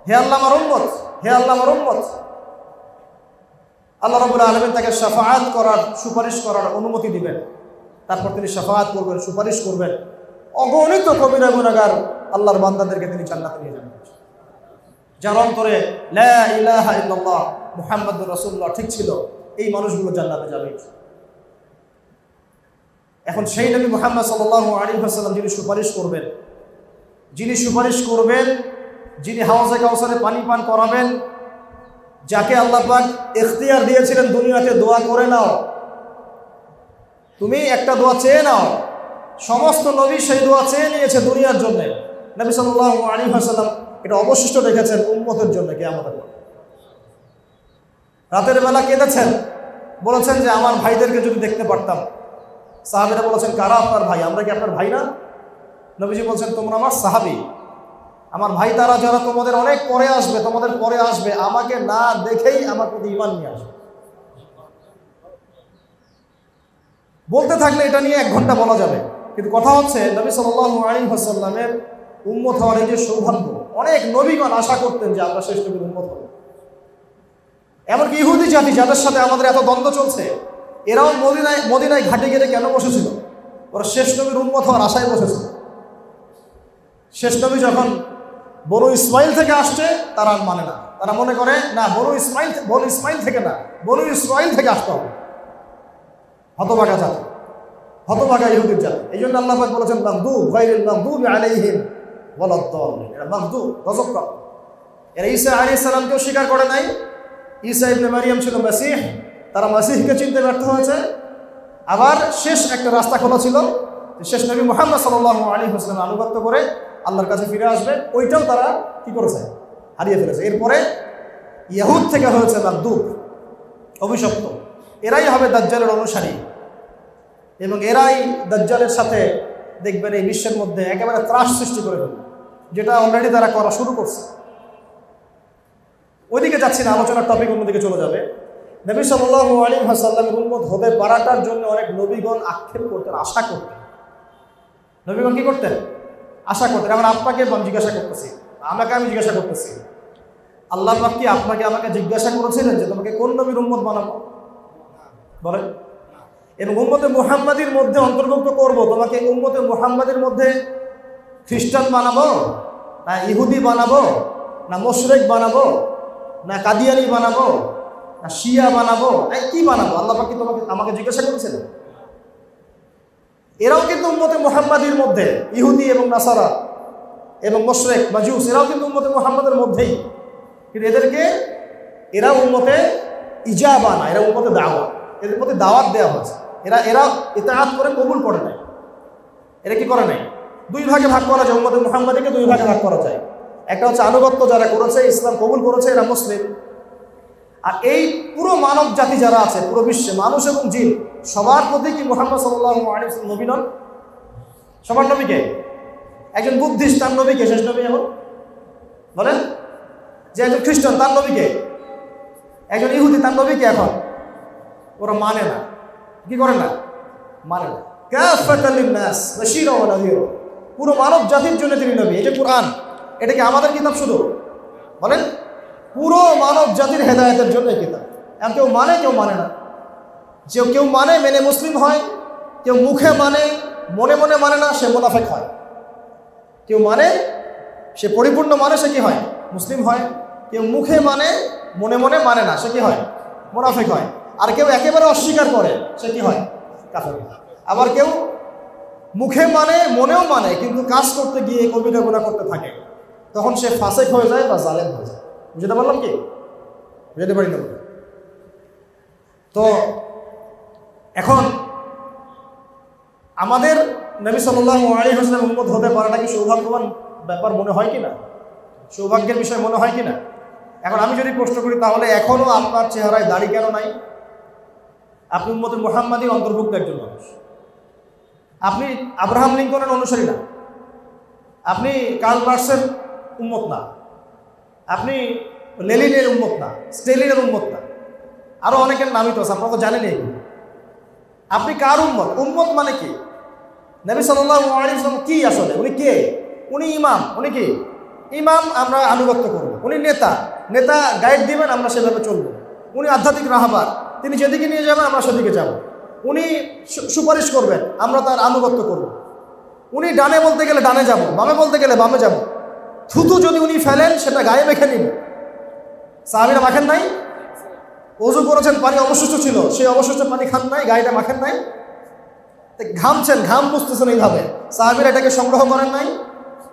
হে আল্লাহ আমার উম্মত, হে আল্লাহ আমার উম্মত। আল্লাহ রাব্বুল আলামিন তাকে শাফাআত করার, সুপারিশ করার অনুমতি দিবেন। তারপর তিনি শাফাআত করবেন, সুপারিশ করবেন। অগণিত কবিরা গুনাহগার আল্লাহর বান্দাদেরকে তিনি জান্নাতে নিয়ে যাবেন। যার অন্তরে লা ইলাহা ইল্লাল্লাহ মুহাম্মাদুর রাসূলুল্লাহ ঠিক ছিল, এই মানুষগুলো জান্নাতে যাবে। এখন সেই নবী মুহাম্মদ সাল্লাল্লাহু আলাইহি ওয়াসাল্লাম যিনি সুপারিশ করবেন, যিনি সুপারিশ করবেন, যিনি হাউজে কাউসারে পানি পান করাবেন, যাকে আল্লাহ পাক ইখতিয়ার দিয়েছিলেন দুনিয়াতে দোয়া করে নাও, তুমি একটা দোয়া চেয়ে নাও। সমস্ত নবী সেই দোয়া চেয়ে নিয়েছে দুনিয়ার জন্য। নবী সাল্লাল্লাহু আলাইহি ওয়াসাল্লাম এটা অবশিষ্ট রেখেছেন উম্মতের জন্য। কিয়ামতের পর রাতের বেলা কেঁদেছেন, বলেছেন যে আমার ভাইদেরকে যদি দেখতে পারতাম। সাহাবীরা বলেছেন, কারা আপনার ভাই? আমরা কি আপনার ভাই না? নবীজি বলছেন, তোমরা আমার সাহাবী, আমার ভাই তারা যারা তোমাদের অনেক পরে আসবে, তোমাদের পরে আসবে, আমাকে না দেখেই আমার প্রতি ঈমান নিয়ে আসবে। বলতে থাকলে এটা নিয়ে 1 ঘন্টা বলা যাবে, কিন্তু কথা হচ্ছে নবী সাল্লাল্লাহু আলাইহি ওয়াসাল্লামের উম্মত হওয়ার এই যে সৌভাগ্য, অনেক নবীগণ আশা করতেন যে আমরা শেষ নবীর উম্মত হব। এমনকি ইহুদি জাতি যাদের সাথে আমাদের এত দ্বন্দ্ব চলছে, এরাও মদিনায় ঘাটে গেলে কেন বসেছিল? ওরা শেষ নবীর উম্মত হওয়ার আশায় বসেছিল। শেষ নবী যখন বনু ইসমাইল থেকে আসছে, তারা আর মানে না। তারা মনে করে না, বনু ইসমাইল থেকে না, বনু ইসরাইল থেকে আসতে হবে। হতভাগা জাতি, হতভাগা ইহুদির জাতি। এই জন্য আল্লাহ পাক বলেছেন মাগদুব গায়রিল মাগদুবি আলাইহিম ওয়ালাদ-দাল্লিন। এরা মাগদুব, গজবপ্রাপ্ত। এরা ঈসা আলাইহিস সালামকেও স্বীকার করে নাই। ঈসা ইবনে মারিয়াম ছিল মাসীহ, তারা মাসীহকে চিনতে ব্যর্থ হয়েছে। আবার শেষ একটা রাস্তা খোলা ছিল, শেষ নবী মুহাম্মদ সাল্লাল্লাহু আলাইহি ওয়াসাল্লাম আনুগত্য করে আল্লাহর কাছে ফিরে আসবে, ওইটাও তারা কি করেছে? হারিয়ে ফেলেছে। এরপরে ইহুদ থেকে হয়েছে মাগদুব, অভিশপ্ত। এরাই হবে দাজ্জালের অনুসারী, এবং এরাই দাজ্জালের সাথে দেখবেন এই বিশ্বের মধ্যে একেবারে ত্রাস সৃষ্টি করে ফেলবে, যেটা অলরেডি তারা করা শুরু করছে। ওইদিকে যাচ্ছি না, আলোচনার টপিক অন্যদিকে চলে যাবে। নবী সাল্লাল্লাহু আলাইহি ওয়াসাল্লামের উম্মত হতে পারাটার জন্য অনেক নবীগণ আক্ষেপ করতেন, আশা করতেন। নবীগণ কি করতেন? আশা করতেন। এখন আপনাকে আমি জিজ্ঞাসা করতেছি, আমি জিজ্ঞাসা করতেছি, আল্লাহ পাক কি আমাকে জিজ্ঞাসা করেছিলেন যে তোমাকে কোন নবীর উম্মত বানাবো? বলেন। এবং উম্মতে মুহাম্মাদির মধ্যে অন্তর্ভুক্ত করব, তোমাকে উম্মতে মুহাম্মাদের মধ্যে খ্রিস্টান বানাবো, না ইহুদি বানাবো, না মুশরিক বানাবো, না কাদিয়ানি বানাবো, না শিয়া বানাবো, কি বানাবো? আল্লাহ পাক কি আমাকে জিজ্ঞাসা করেছিলেন? এরাও কিন্তু উম্মতে মুহাম্মাদির মধ্যে, ইহুদি এবং নাসারা এবং মুশরিক মাজুস, এরাও কিন্তু উম্মতে মুহাম্মাদের মধ্যেই, কিন্তু এরা উম্মতে ইজাবা না, এরা উম্মতে দাওয়াত, এদের প্রতি দাওয়াত দেওয়া হয়েছে। এরা ইতাআত করে কবুল করে নাই। এরা কি করে নাই? 2 ভাগে ভাগ করা যায়, উম্মতে মুহাম্মাদিকে 2 ভাগে ভাগ করা যায়। একটা হচ্ছে আনুগত্য যারা করেছে, ইসলাম কবুল করেছে, এরা মুসলিম। আর এই পুরো মানব জাতি যারা আছে, পুরো বিশ্বে মানুষ এবং জিন, সবার প্রতি কি মুহাম্মদ সাল্লাল্লাহু আলাইহি ওয়াসাল্লাম নবী নন? সবার নবীকে? একজন বুদ্ধিস্ট, তার নবীকে শেষ নবী এখন বলেন? যে একজন খ্রিস্টান, তার নবীকে? একজন ইহুদি, তার নবীকে এখন? ওরা মানে না। কি করে না? মানে না। কাফাতাল লিন-নাস বাশীরা ওয়া নাযীরা, পুরো মানব জাতির জন্য তিনি নবী। এই যে কোরআন, এটা কি আমাদের কিতাব শুধু? বলেন। পুরো মানব জাতির হেদায়েতের জন্য এই কিতাব। এখন কেউ মানে, কেউ মানে না। যে কেউ মানে, মেনে মুসলিম হয়। কেউ মুখে মানে, মনে মনে মানে না, সে মুনাফিক হয়। কেউ মানে, সে পরিপূর্ণ মানে, সে কি হয়? মুসলিম হয়। কেউ মুখে মানে, মনে মনে মানে না, সে কি হয়? মুনাফিক হয়। আর কেউ একেবারে অস্বীকার করে, সে কি হয়? কাফের। আবার কেউ মুখে মানে, মনেও মানে, কিন্তু কাজ করতে গিয়ে কবিরা গুনাহ করতে থাকে, তখন সে ফাসিক হয়ে যায় বা জালেম হয়ে যায়। বুঝতে পারলাম কি? বুঝতে পারি না? তো এখন আমাদের নবী সাল্লাল্লাহু আলাইহি ওয়াসাল্লাম উম্মত হতে পারাটা কি সৌভাগ্যবান ব্যাপার মনে হয় কিনা? সৌভাগ্যের বিষয় মনে হয় কিনা? এখন আমি যদি প্রশ্ন করি, তাহলে এখনও আপনার চেহারায় দাড়ি কেন নাই? আপনি উম্মতে মুহাম্মাদির অন্তর্ভুক্ত একজন মানুষ। আপনি আব্রাহাম লিঙ্কনের অনুসারী না, আপনি কার্ল মার্কসের উম্মত না, আপনি লেনিনের উম্মত না, স্টেলিনের উম্মত না, আরো অনেকের নামই তো আছে, আপনারা তো জানেনই। আপনি কার উম্মত? উম্মত মানে কি? নবী সাল্লাল্লাহু আলাইহি ওয়াসাল্লাম কি আসলে? উনি কে? উনি ইমাম। উনি কি? ইমাম। আমরা আনুগত্য করব। উনি নেতা গাইড দিবেন, আমরা সেভাবে চলব। উনি আধ্যাত্মিক রাহবার, তিনি যেদিকে নিয়ে যাবেন আমরা সেদিকে যাব। উনি সুপারিশ করবেন, আমরা তার আনুগত্য করব। উনি ডানে বলতে গেলে ডানে যাব, বামে বলতে গেলে বামে যাব। থুতু যদি উনি ফেলেন, সেটা গায়ে মেখে নিন। সাহাবীরা মাখেন নাই? ওযু করেছেন, পানি অবশিষ্ট ছিল, সেই অবশিষ্ট পানি খান নাই, গায়েটা মাখেন নাই? ঘামছেন, ঘাম বুঝতেছেন, এইভাবে সাহাবীরা এটাকে সংগ্রহ করেন নাই?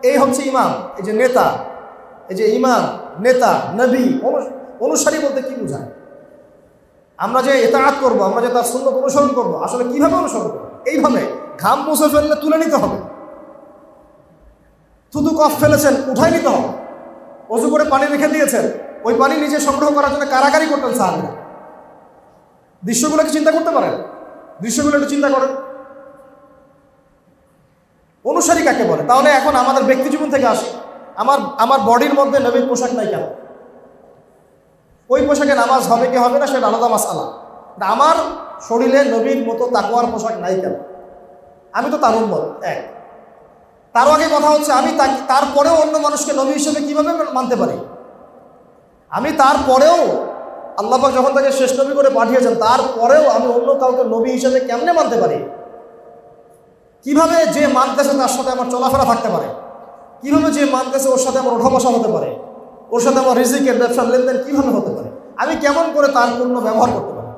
এই হচ্ছে ইমাম। এই যে নেতা, এই যে ইমাম, নেতা, নবী, অনুসারী বলতে কি বোঝায়? আমরা যে ইতাআত করব, আমরা যে তার সুন্নাত অনুসরণ করব, আসলে কিভাবে অনুসরণ করব? এইভাবে ঘাম মুছে ফেললে তুলে নিতে হবে, থুতু কফ ফেলেছেন উঠাই নিতে হবে, ওযু করে পানি রেখে দিয়েছেন, ওই পানি নিজে সংগ্রহ করার জন্য কারাকারি করতেন সাহাবীরা। দৃশ্যগুলোকে চিন্তা করতে পারেন? দৃশ্যগুলো একটু চিন্তা করেন। অনুসারী কাকে বলে? তাহলে এখন আমাদের ব্যক্তি জীবন থেকে আসি। আমার বডির মধ্যে নবীর পোশাক নাই কেন? ওই পোশাকে নামাজ হবে কি হবে না সেটা আলাদা মাসআলা। আমার শরীরে নবীর মতো তাকওয়ার পোশাক নাই কেন? আমি তো তার উম্মত। এক, তারও আগে কথা হচ্ছে আমি তারপরেও অন্য মানুষকে নবী হিসেবে কিভাবে মানতে পারি? আমি তারপরেও আল্লাহ পাক যখন তাকে শেষ নবী করে পাঠিয়েছেন, তারপরেও আমি অন্য কাউকে নবী হিসেবে কেমনে মানতে পারি? কিভাবে যে মানতেছে তার সাথে আমার চলাফেরা থাকতে পারে? কিভাবে যে মানতেছে ওর সাথে আমার ওঠা বসা হতে পারে? ওর সাথে আমার রিজিকের ব্যবসার লেনদেন কিভাবে হতে পারে? আমি কেমন করে তার পূর্ণ ব্যবহার করতে পারি?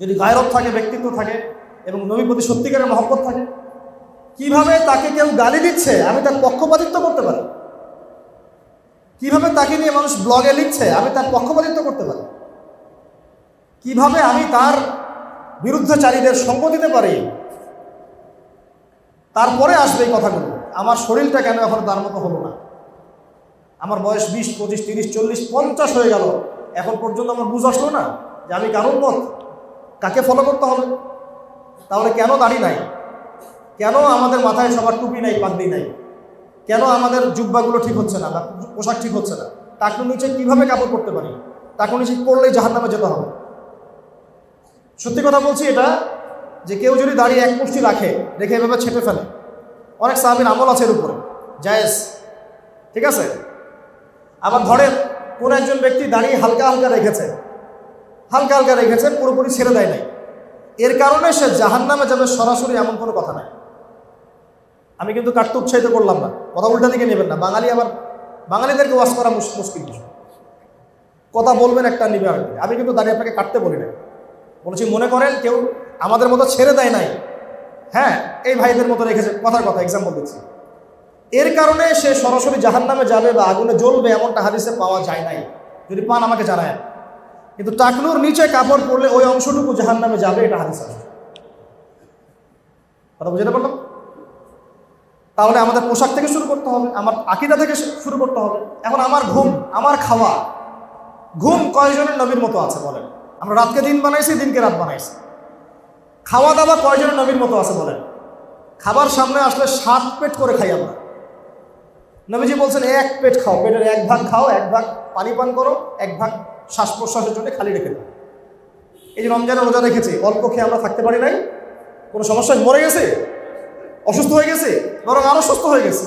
যদি গায়রত থাকে, ব্যক্তিত্ব থাকে এবং নবীর প্রতি সত্যিকারের মহব্বত থাকে, কিভাবে তাকে কেউ গালি দিচ্ছে আমি তার পক্ষপাতিত্ব করতে পারি? কিভাবে তাকে নিয়ে মানুষ ব্লগে লিখছে আমি তার পক্ষপাতিত্ব করতে পারি? কিভাবে আমি তার বিরুদ্ধচারীদের সঙ্গ দিতে পারি? তারপরে আসবে এই কথাগুলো। আমার শরীরটা কেন এখন তার মতো হলো না? আমার বয়স 20, 25, 30, 40, 50 হয়ে গেল, এখন পর্যন্ত আমার বুঝ আসলো না যে আমি কারোর মত কাকে ফলো করতে হবে? তাহলে কেন দাড়ি নাই? কেন আমাদের মাথায় সবার টুপি নাই, পাগড়ি নাই? কেন আমাদের জুব্বাগুলো ঠিক হচ্ছে না বা পোশাক ঠিক হচ্ছে না? টাকুর নিচে কিভাবে কাপড় পরতে পারি? টাকুর নিচে পড়লেই জাহান্নামে যেতে হবে। সত্যি কথা বলছি এটা, যে কেউ যদি দাঁড়িয়ে এক মুষ্টি রেখে এভাবে ছেটে ফেলে, অনেক সাহাবীর আমল আছে এর উপরে, জায়েজ, ঠিক আছে। আবার ধরেন কোন একজন ব্যক্তি দাঁড়িয়ে হালকা হালকা রেখেছে, পুরোপুরি ছেড়ে দেয় নাই, এর কারণে সে জাহান্নামে যাবে সরাসরি, এমন কোনো কথা নাই। আমি কিন্তু কাটতে উৎসাহিত করলাম না, কথা উল্টা দিকে নেবেন না। বাঙালিদেরকে ওয়াজ করা মুশকিল বিষয়। কথা বলবেন একটা, নিবে আরেকটা। আমি কিন্তু দাঁড়িয়ে আপনাকে কাটতে বলি নাই, বলেছি মনে করেন কেউ আমাদের মতো ছেড়ে দেয় নাই, হ্যাঁ, এই ভাইদের মতো রেখেছে, কথার কথা এক্সাম্পল দিচ্ছি, এর কারণে সে সরাসরি জাহান্নামে যাবে বা আগুনে জ্বলবে এমনটা হাদিসে পাওয়া যায় নাই। যদি পান আমাকে জানায়। কিন্তু টাকনুর নিচে কাপড় পরলে ওই অংশটুকু জাহান্নামে যাবে, এটা হাদিস আছে। কথা বুঝতে পারলাম? তাহলে আমাদের পোশাক থেকে শুরু করতে হবে, আমার আকীদা থেকে শুরু করতে হবে। এখন আমার ঘুম, আমার খাওয়া, ঘুম কয়জনের নবীর মতো আছে বলেন? আমরা রাতকে দিন বানাইছি, দিনকে রাত বানাইছি। খাওয়া দাওয়া কয়জনের নবীর মতো আছে বলেন? খাবার সামনে আসলে 7 পেট করে খাই আমরা। নবীজি বলছেন 1 পেট খাও, পেটের 1 ভাগ খাও, 1 ভাগ পানি পান করো, 1 ভাগ শ্বাস প্রশ্বাসের জন্য খালি রেখে দাও। এই যে রমজানের রোজা রেখেছি, অল্প খেয়ে আমরা থাকতে পারি নাই, কোনো সমস্যায় মরে গেছে, অসুস্থ হয়ে গেছে, বরং আরো সুস্থ হয়ে গেছে।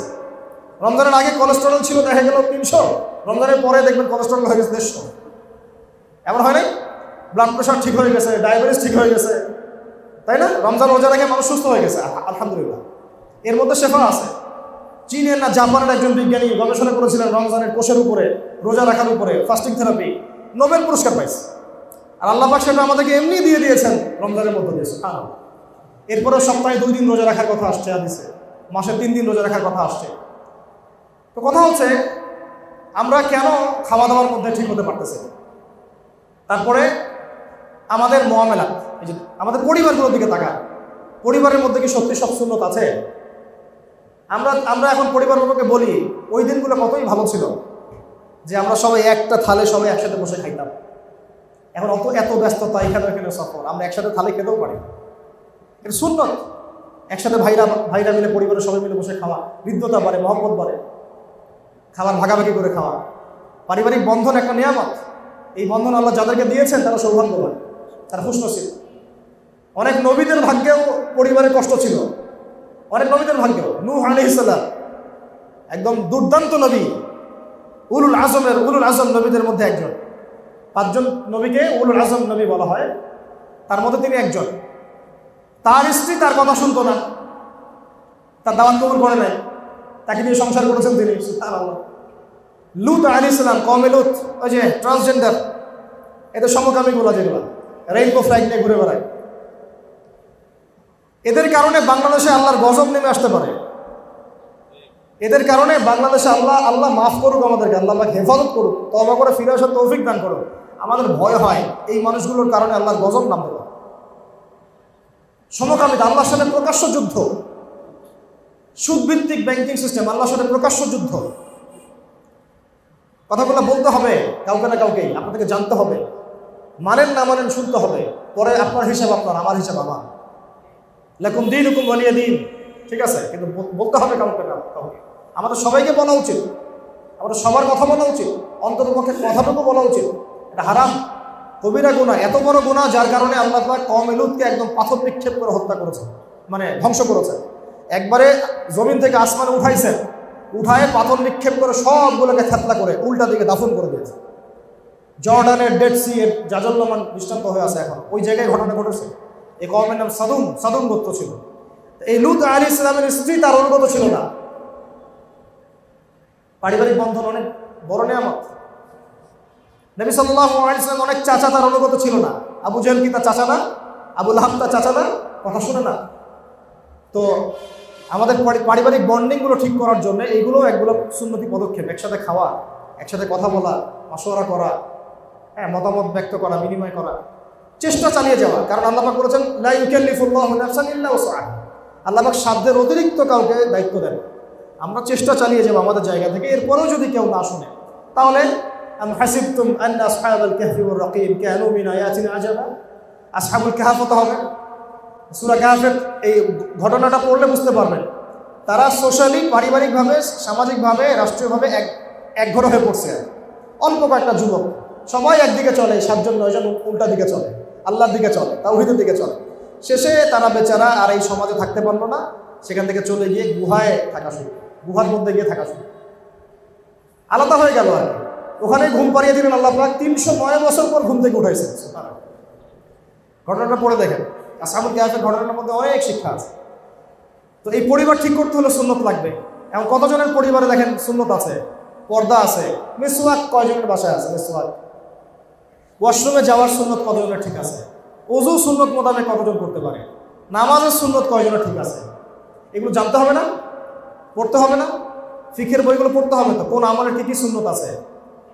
রমজানের আগে কোলেস্টেরল ছিল দেখা গেল 300, রমজানের পরে দেখবেন কোলেস্টেরল হয়ে গেছে 150। এমন হয় নাই? ব্লাড প্রেশার ঠিক হয়ে গেছে, ডায়াবেটিস ঠিক হয়ে গেছে, তাই না? রমজান রোজা রেখে মানুষ সুস্থ হয়ে গেছে, আলহামদুলিল্লাহ। এর মধ্যে শেফা আছে। চীনের না জাপানের একজন বিজ্ঞানী গবেষণা করেছিলেন রমজানের কোষের উপরে, রোজা রাখার উপরে, ফাস্টিং থেরাপি, নোবেল পুরস্কার পাইছে। আর আল্লাহ পাক সেটা আমাদেরকে এমনি দিয়ে দিয়েছেন রমজানের মধ্যে দিয়েছে। এরপরে সপ্তাহে 2 দিন রোজা রাখার কথা আসছে হাদিসে, মাসে 3 দিন রোজা রাখার কথা আসছে। তো কথা হচ্ছে আমরা কেন খাওয়া দাওয়ার মধ্যে ঠিক হতে পারতেছি? তারপরে আমাদের মুআমালা, এই যে আমাদের পরিবারগুলোর দিকে তাকান, পরিবারের মধ্যে কি সত্যি সব সুন্নত আছে? আমরা এখন পরিবারগুলোকে বলি ওই দিনগুলো কতই ভালো ছিল, যে আমরা সবাই একটা থালে সবাই একসাথে বসে খাইতাম। এখন এত ব্যস্ততা, এখানে সফর, আমরা একসাথে থালে খেতেও পারি। এটা সুন্নত। একসাথে ভাইরা মিলে, পরিবারের সবাই মিলে বসে খাওয়া, হৃদ্যতা বাড়ে, মহব্বত বাড়ে, খাবার ভাগাভাগি করে খাওয়া। পারিবারিক বন্ধন একটা নিয়ামত। এই বন্ধন আল্লাহ যাদেরকে দিয়েছেন তারা সৌভাগ্যবান, তারা খুশনসিব। অনেক নবীদের ভাগ্যেও পরিবারের কষ্ট ছিল, অনেক নবীদের ভাগ্যেও। নূহ আলাইহিস সালাম একদম দুর্দান্ত নবী, উলুল আজম নবীদের মধ্যে একজন। 5 জন নবীকে উলুল আজম নবী বলা হয়, তার মধ্যে তিনি একজন। তার স্ত্রী তার কথা শুনতো না, তার দাওয়াত কবুল করে নাই, তাকে নিয়ে সংসার করেছেন তিনি। সুবহানাল্লাহ। লূত আলাইহিস সালাম, কওমে লূত, ওই যে ট্রান্সজেন্ডার, এদের সমকামীগুলো যেগুলো রেইনবো ফ্ল্যাগ নিয়ে ঘুরে বেড়ায়, এদের কারণে বাংলাদেশে আল্লাহর গজব নেমে আসতে পারে। এদের কারণে বাংলাদেশে আল্লাহ মাফ করুক আমাদেরকে, আল্লাহ হেফাজত করুক, তওবা করে ফিরে আসার তৌফিক দান করুক। আমাদের ভয় হয় এই মানুষগুলোর কারণে আল্লাহর গজব নামতে পারে। সমকামিতা, আল্লাহর সাথে প্রকাশ্য যুদ্ধ। সুদভিত্তিক ব্যাংকিং সিস্টেম, আল্লাহর সাথে প্রকাশ্য যুদ্ধ। কথাগুলো বলতে হবে কাউকে না কাউকে, আপনাদেরকে জানতে হবে, মানেন না মানেন শুনতে হবে, পরে আপনার হিসাব আপনার, আমার হিসাব আমার। লাকুম দীনুকুম ওয়ালিয়া দীন, ঠিক আছে, কিন্তু বলতে হবে কাউকে না কাউকে। আমাদের সবাইকে বলা উচিত, আমাদের সবার কথা বলা উচিত, অন্ততপক্ষে কথাটুকু বলা উচিত। এটা হারাম, কবিরা গুনাহ, এত বড় গুনাহ যার কারণে আল্লাহ পাক কওমে লূতকে একদম পাথর নিক্ষেপ করে হত্যা করেছেন, মানে ধ্বংস করেছেন। একবারে জমিন থেকে আসমানে উঠাইছেন, উঠায় পাথর নিক্ষেপ করে সবগুলোকে থেতলা করে উল্টা দিকে দাফন করে দিয়েছে। জর্ডানের ডেড সি এর জাজল্যমান দৃষ্টান্ত হয়ে আছে এখন, ওই জায়গায় ঘটনা ঘটেছে। এই কওমের নাম সাদুম গোত্র ছিল। এই লূত আলাইহিস সালামের স্ত্রী তার অনুগত ছিল না। পারিবারিক বন্ধন অনেক বড় নিয়ামত। নবী সাল্লাল্লাহু আলাইহি ওয়াসাল্লাম অনেক চাচা তার অনুগত ছিল না। আবু জেহেল কি তার চাচা না? আবু লাহাব তার চাচা না? কথা শুনে না। তো আমাদের পারিবারিক বন্ডিংগুলো ঠিক করার জন্য এইগুলো একগুলো সুন্নতি পদক্ষেপ। একসাথে খাওয়া, একসাথে কথা বলা, মাশওয়ারা করা, হ্যাঁ, মতামত ব্যক্ত করা, বিনিময় করা, চেষ্টা চালিয়ে যাওয়া। কারণ আল্লাহ পাক বলেছেন লা ইউকাল্লিফুল্লাহু নাফসান ইল্লা উসআহা। আল্লাহ পাক সাধ্যের অতিরিক্ত কাউকে দায়িত্ব দেন। আমরা চেষ্টা চালিয়ে যাবো আমাদের জায়গা থেকে। এরপরেও যদি কেউ না শুনে, তাহলে আম হাসিবতুম আন্না আসহাবাল কাহফি ওয়ার রাকিম কানু মিন আয়াতিনা আজাবা। আসহাবুল কাহফ হতে হবে। সূরা কাহফের এই ঘটনাটা পড়লে বুঝতে পারবেন, তারা সোশ্যালি, পারিবারিকভাবে, সামাজিকভাবে, রাষ্ট্রীয়ভাবে একঘর হয়ে পড়ছে। অল্প কয়েকটা যুবক, সবাই একদিকে চলে, 7-9 উল্টা দিকে চলে, আল্লাহর দিকে চলে, তাওহীদের দিকে চলে। শেষে তারা বেচারা আর এই সমাজে থাকতে পারলো না, সেখান থেকে চলে গিয়ে গুহায় থাকা শুরু, গুহার মধ্যে গিয়ে থাকা শুরু, আলাদা হয়ে গেল আর কি। ওখানে ঘুম পাড়িয়ে দিলেন আল্লাহ পাক। 309 বছর পর ঘুম থেকে উঠাইছেন। ঘটনাটা পড়ে দেখেন, আসহাবুল কাহফের ঘটনার মধ্যে অনেক শিক্ষা আছে। তো এই পরিবার ঠিক করতে হলে সুন্নত লাগবে। এবং কতজনের পরিবারে দেখেন সুন্নত আছে, পর্দা আছে, মিসওয়াক কয়জনের বাসায় আছে? মিসওয়াক। ওয়াশরুমে যাওয়ার সুন্নত কতজনের ঠিক আছে? ওযু সুন্নত মোতাবেক কতজন করতে পারে? নামাজের সুন্নত কয়জনের ঠিক আছে? এগুলো জানতে হবে না? পড়তে হবে না? ফিকহের বইগুলো পড়তে হবে তো, কোন আমলের কি কি সুন্নত আছে,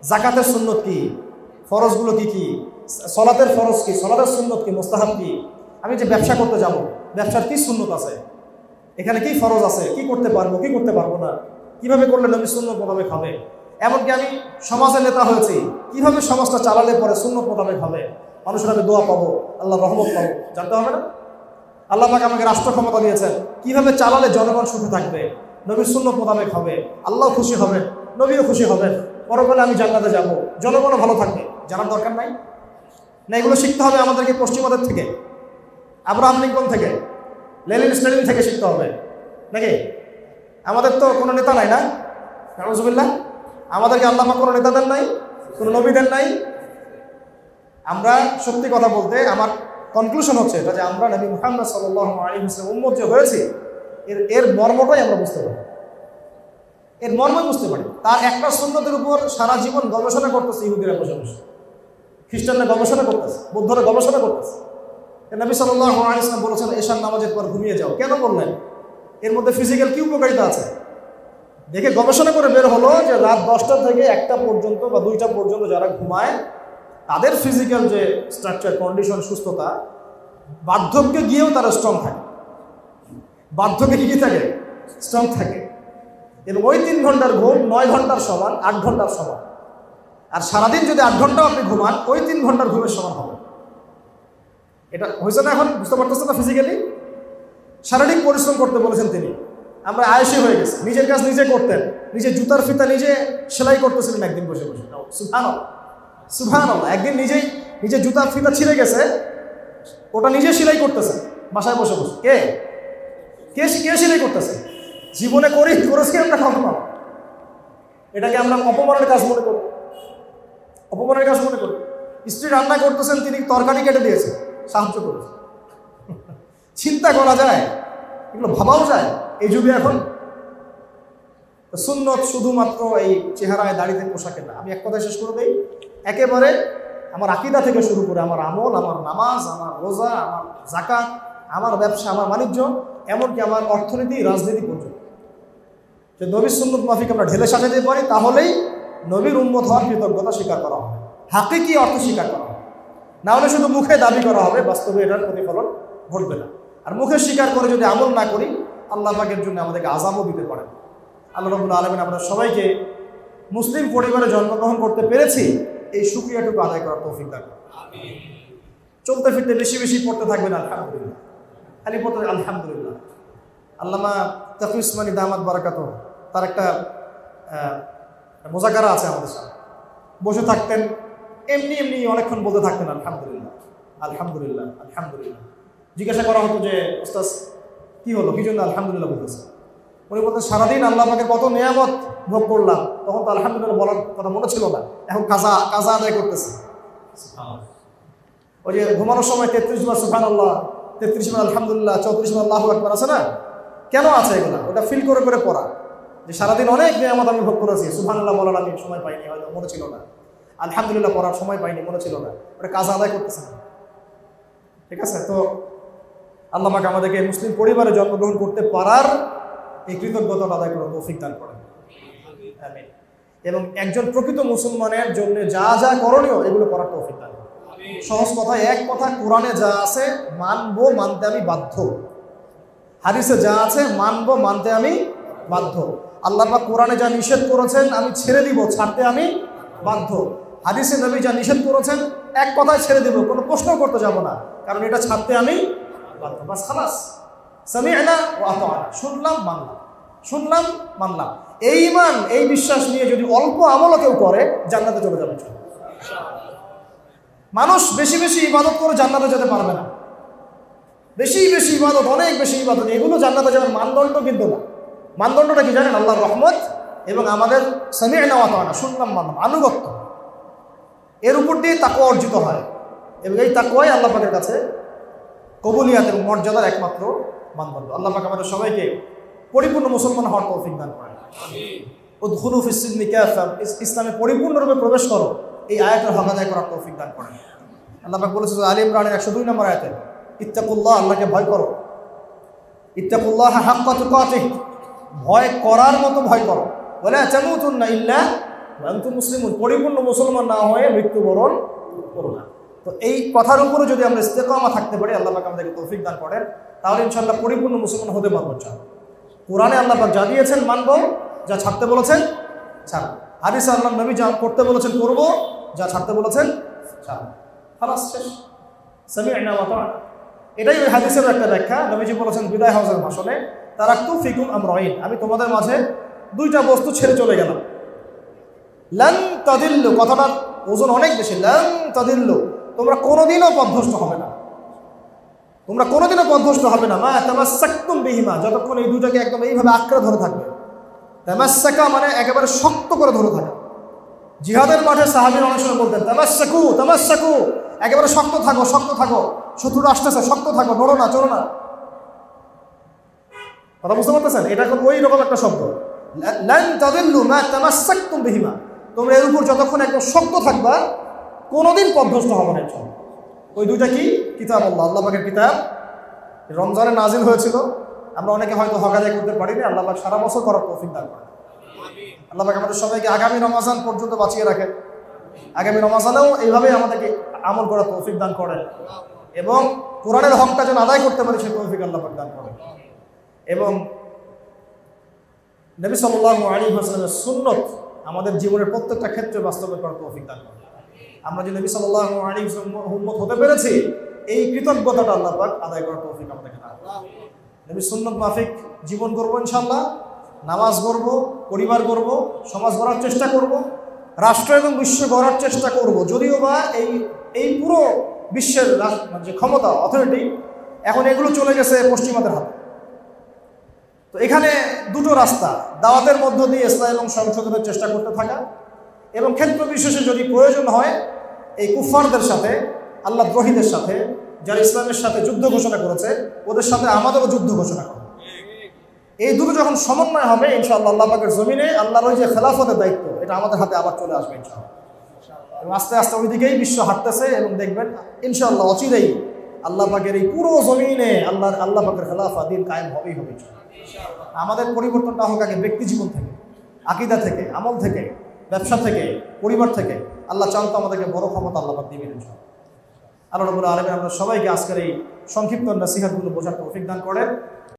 যাকাতের সুন্নত কি, ফরজগুলো কি কি, সলাতের ফরজ কি, সলাতের সুন্নত কি, মুস্তাহাব কি, আমি যে ব্যবসা করতে যাব, ব্যবসার কি সুন্নত আছে, এখানে কি ফরজ আছে, কি করতে পারবো, কি করতে পারবো না, কিভাবে করলে নবী সুন্নত মোতাবেক হবে। এমনকি আমি সমাজের নেতা হয়েছি, কিভাবে সমাজটা চালালে পরে সুন্নত মোতাবেক হবে, মানুষের আমি দোয়া পাবো, আল্লাহ রহমত পাবো, জানতে হবে না? আল্লাহ পাক আমাকে রাষ্ট্র ক্ষমতা দিয়েছেন, কিভাবে চালালে জনগণ সুখে থাকবে, নবীর সুন্নত মোতাবেক হবে, আল্লাহ খুশি হবেন, নবীও খুশি হবেন, পরকালে আমি জান্নাতে যাব, জনগণও ভালো থাকবে। জানার দরকার নাই না? এগুলো শিখতে হবে আমাদেরকে পশ্চিমাদের থেকে, আব্রাহাম লিঙ্কন থেকে, লেনিন স্ট্যালিন থেকে শিখতে হবে নাকি? আমাদের তো কোনো নেতা নাই না, নাউজুবিল্লাহ। আমাদেরকে আল্লাহ পাক কোনো নেতা দেন নাই, কোনো নবী দেন নাই। আমরা সত্যি কথা বলতে আমার কনক্লুশন হচ্ছে এটা যে আমরা নবী মুহাম্মদ সাল্লাল্লাহু আলাইহি ওয়াসাল্লাম উম্মত যে হয়েছি, এর মর্মটাই আমরা বুঝতে পারি, এর মর্মই বুঝতে পারি। তার একটা সুন্নতের উপর সারা জীবন গবেষণা করতেছে ইহুদিরা বসে বসে, খ্রিস্টানরা গবেষণা করতেছে, বৌদ্ধরা গবেষণা করতেছে। নবী সাল্লাল্লাহু আলাইহি ওয়াসাল্লাম বলেছেন এশার নামাজের পর ঘুমিয়ে যাও। কেন বললেন? এর মধ্যে ফিজিক্যাল কি উপকারিতা আছে দেখে গবেষণা করে বের হলো যে রাত 10টা থেকে 1টা পর্যন্ত বা 2টা পর্যন্ত যারা ঘুমায়, তাদের ফিজিক্যাল যে স্ট্রাকচার, কন্ডিশন, সুস্থতা, বার্ধক্যে গিয়েও তারা স্ট্রং থাকে। বার্ধক্যে কি থাকে? স্ট্রং থাকে। এর ওই 3 ঘন্টার ঘুম 9 ঘন্টার সমান, 8 ঘন্টার সমান। আর সারাদিন যদি 8 ঘন্টাও আপনি ঘুমান, ওই 3 ঘন্টার ঘুমের সমান হবে। এটা হয়েছে না? এখন বুঝতে পারতেছে না? ফিজিক্যালি শারীরিক পরিশ্রম করতে বলেছেন তিনি। আমরা আয়েশি হয়ে গেছি, নিজের কাজ নিজে করতেন, নিজে জুতার ফিতা নিজে সেলাই করতেছিলেন একদিন বসে বসে। সুবহানাল্লাহ, সুবহানাল্লাহ। একদিন নিজে জুতার ফিতা ছিঁড়ে গেছে, ওটা নিজে সেলাই করতেছে বাসায় বসে বসে। কে কে কে সেলাই করতেছে? জীবনে করেছি আমরা কখনো? এটাকে আমরা অপমানের কাজ মনে করি, অপমানের কাজ মনে করি। স্ত্রী রান্না করতেছেন, তিনি তরকারি কেটে দিয়েছেন, সাহায্য করেছে। চিন্তা করা যায়? এগুলো ভাবাও যায় এই যুগে এখন? সুন্নত শুধুমাত্র এই চেহারায়, দাড়িতে, পোশাকে না। আমি এক কথায় শেষ করে দিই, একেবারে আমার আকীদা থেকে শুরু করে আমার আমল, আমার নামাজ, আমার রোজা, আমার যাকাত, আমার ব্যবসা, আমার বাণিজ্য, এমনকি আমার অর্থনীতি, রাজনীতি পর্যন্ত, যে নবীর সুন্নত মাফিক আমরা ঢেলে সাজাতে পারি, তাহলেই নবীর উম্মত হওয়ার কৃতজ্ঞতা স্বীকার করা হবে, হাকিকি অর্থ স্বীকার করা হবে। না হলে শুধু মুখে দাবি করা হবে, বাস্তবে এটার প্রতিফলন ঘটবে না। আর মুখে স্বীকার করে যদি আমল না করি, আল্লাহ পাকের জন্য আমাদেরকে আযাবও দিতে পারেন। আল্লাহ রাব্বুল আলামিন আমরা সবাইকে মুসলিম পরিবারে জন্মগ্রহণ করতে পেরেছি, এই শুকরিয়াটুকু আদায় করার তৌফিক দান করুন। আমিন। চলতে ফিরতে বেশি বেশি পড়তে থাকবেন আলহামদুলিল্লাহ, খালি পড়তে আলহামদুলিল্লাহ। আল্লামা তাকি উসমানী দামাত বারাকাতুহ, তার একটা মোজাকারা আছে আমাদের সাথে। বসে থাকতেন, এমনি এমনি অনেকক্ষণ বলতে থাকতেন আলহামদুলিল্লাহ আলহামদুলিল্লাহ আলহামদুলিল্লাহ। জিজ্ঞাসা করা হতো যে ওস্তাদ কি হলো, কি জন্য আলহামদুলিল্লাহ বলতেছে? উনি বলতেন সারাদিন আল্লাহ পাকের কত নিয়ামত ভোগ করলাম, তখন তো আলহামদুলিল্লাহ বলার কথা মনে ছিল না, এখন কাজা কাজা আদায় করতেছে। ওই যে ঘুমানোর সময় 33 বার সুবহানাল্লাহ, 33 বার আলহামদুলিল্লাহ, 34 বার আল্লাহু আকবার আছে না, কেন আছে এগুলা? ওটা ফিল করে করে পড়া, যে সারাদিন অনেক নিয়ামত আমি ভোগ করেছি, সুবহানাল্লাহ বলার আমি সময় পাইনি, হয়তো মনে ছিল না, আলহামদুলিল্লাহ পড়ার সময় পাইনি, মনে ছিল না, ওটা কাজ আদায় করতেছে না। ঠিক আছে? তো আল্লাহ পাক আমাদেরকে মুসলিম পরিবারে জন্মগ্রহণ করতে পারার এই কৃতজ্ঞতা আদায় করার তৌফিক দান করেন, আমিন। এবং একজন প্রকৃত মুসলমানের জন্য যা যা করণীয় এগুলো করার তৌফিক দান করেন। সহজ কথা, এক কথা, কোরআনে যা আছে মানবো, মানতে আমি বাধ্য। হাদিসে যা আছে মানবো, মানতে আমি বাধ্য। আল্লাহ পাক কোরআনে যা নিষেধ করেছেন আমি ছেড়ে দিব, ছাড়তে আমি বাধ্য। হাদিসে নবী যা নিষেধ করেছেন এক কথায় ছেড়ে দেব, কোনো প্রশ্ন করতে যাব না, কারণ এটা ছাড়তে আমি বাধ্য। বাস খালাস, সামি'না ওয়া আতা'না, শুনলাম মানলাম, শুনলাম মানলাম। এই ঈমান, এই বিশ্বাস নিয়ে যদি অল্প আমলও কেউ করে জান্নাতে চলে যাবে। মানুষ বেশি বেশি ইবাদত করে জান্নাতে যেতে পারবে না। বেশি বেশি ইবাদত, অনেক বেশি ইবাদত, এগুলো জান্নাতে যাওয়ার মানদণ্ড কিন্তু না। মানদণ্ডটা কি জানেন? আল্লাহর রহমত এবং আমাদের সামি'না ওয়া আতা'না, শুনলাম মানলাম, আনুগত্য। এর উপর দিয়ে তাকওয়া অর্জিত হয়, এবং এই তাকওয়াই আল্লাহ পাকের কাছে কবুলিয়াতের মর্যাদার একমাত্র মানদণ্ড। আল্লাহ পাক আমাদের সবাইকে পরিপূর্ণ মুসলমান হওয়ার তৌফিক দান করেন। উদখুলু ফিস সিলমি কাফা, ইসলামে পরিপূর্ণরূপে প্রবেশ করো, এই আয়াতের হক আদায় করার তৌফিক দান করেন। আল্লাহ পাক বলেছে আলী ইমরানের 102 নম্বর আয়াতে, ইত্তাকুল্লাহ, আল্লাহকে ভয় করো। ইত্তাকুল্লাহ হাক্কা তুকাতিহ, ভয় করার মতো ভয় করো। ওয়ালা তামুতুন্না ইল্লা ওয়া আনতুম মুসলিমুন, পরিপূর্ণ মুসলমান না হয়ে মৃত্যুবরণ করো না। তো এই কথার উপরে যদি আমরা ইস্তেকামা থাকতে পারি, আল্লাহ পাক আমাদেরকে তৌফিক দান করেন, তাহলে ইনশাআল্লাহ পরিপূর্ণ মুসলমান হতে পারবো। কোরআনে আল্লাহ পাক যা দিয়েছেন মানবো, যা ছাড়তে বলেছেন ছাড়ব। হাদিসে আল্লাহ নবী যা করতে বলেছেন করবো, যা ছাড়তে বলেছেন ছাড়ব। খালাস, শেষ। সামি'না ওয়া আতা'না, এটাই ওই হাদিসের একটা ব্যাখ্যা। নবীজি বলেছেন বিদায় হজের ভাষণে, তারাকতু ফিকুম আমরাইন, আমি তোমাদের মাঝে দুইটা বস্তু ছেড়ে চলে গেলাম। লান তাদিল্লু, কথাটার ওজন অনেক বেশি। লান তাদিল্লু, তোমরা কোনোদিনও পথভ্রষ্ট হবে না, তোমরা কোনোদিনও পথভ্রষ্ট হবে না। মা তামাসসাকতুম বিহিমা, যতক্ষণ এই দুটাকে একদম এইভাবে আঁকড়ে ধরে থাকবে। তামাসসাকা মানে একেবারে শক্ত করে ধরে থাকা। জিহাদের মাঠে সাহাবীরা অনেক সময় বলতেন তামাসসাকু তামাসসাকু, একেবারে শক্ত থাকো, শক্ত থাকো, শত্রুরা আসতেছে, শক্ত থাকো, নড়ো না, চলো না। কথা বুঝতে পারতেছেন? এটা এখন ওই রকম একটা শব্দ। লান তাদিল্লু মা তামাসসাকতুম বিহিমা, তোমরা এর উপর যতক্ষণ একদম শক্ত থাকবা কোনোদিন পথভ্রষ্ট হবে না। ওই দুইটা কি? কিতাব আল্লাহ, আল্লাহ পাকের কিতাব। রমজানে নাজিল হয়েছিল, আমরা অনেকে হয়তো হক আদায় করতে পারিনি, আল্লাহ পাক সারা বছর করার তৌফিক দান করেন। আল্লাহ পাক আমাদের সবাইকে আগামী রমজান পর্যন্ত বাঁচিয়ে রাখেন, আগামী রমজানেও এইভাবেই আমাদেরকে আমল করার তৌফিক দান করেন, এবং কোরআনের হকটা যেন আদায় করতে পারি সেই তৌফিক আল্লাহ পাক দান করেন। এবং নবী সাল্লাল্লাহু আলাইহি ওয়াসাল্লামের সুন্নত আমাদের জীবনের প্রত্যেকটা ক্ষেত্রে বাস্তবায়ন করার তৌফিক দান করেন। আমরা যে নবী সাল্লাল্লাহু আলাইহি ওয়াসাল্লামের উম্মত হতে পেরেছি, এই কৃতজ্ঞতাটা আল্লাহ পাক আদায় করার তৌফিক আমাদেরকে দান করেন। নবী সুন্নত মাফিক জীবন করবো ইনশাআল্লাহ, নামাজ গড়ব, পরিবার গড়ব, সমাজ গড়ার চেষ্টা করব, রাষ্ট্র এবং বিশ্ব গড়ার চেষ্টা করব। যদিও বা এই পুরো বিশ্বের যে ক্ষমতা, অথরিটি, এখন এগুলো চলে গেছে পশ্চিমাদের হাতে। তো এখানে দুটো রাস্তা, দাওয়াতের মধ্য দিয়ে ইসলাম এবং সংশোধনের চেষ্টা করতে থাকা, এবং ক্ষেত্র বিশেষে যদি প্রয়োজন হয় এই কুফফারদের সাথে, আল্লাহ দ্রোহীদের সাথে, যারা ইসলামের সাথে যুদ্ধ ঘোষণা করেছে, ওদের সাথে আমাদেরও যুদ্ধ ঘোষণা করা। এই দুটো যখন সমন্বয় হবে ইনশাআল্লাহ আল্লাহ পাকের জমিনে আল্লাহর ওই যে খেলাফতের দায়িত্ব, এটা আমাদের হাতে আবার চলে আসবে ইনশাআল্লাহ। এবং আস্তে আস্তে ওই দিকেই বিশ্ব হাঁটতেছে, এবং দেখবেন ইনশাআল্লাহ অচিরেই আল্লাহ পাকের এই পুরো জমিনে আল্লাহ পাকের খেলাফা দিন কায়েম হবেই হবে। আমাদের পরিবর্তনটা হোক আগে ব্যক্তি জীবন থেকে, আকীদা থেকে, আমল থেকে, ব্যবসা থেকে, পরিবার থেকে। আল্লাহ চান তো আমাদেরকে বড় ক্ষমতা আল্লাহ পাক দিবেন ইনশাআল্লাহ। আল্লাহ রাব্বুল আলামিন আমরা সবাইকে আজকের এই সংক্ষিপ্ত নসিহতগুলো বোঝার তৌফিক দান করেন।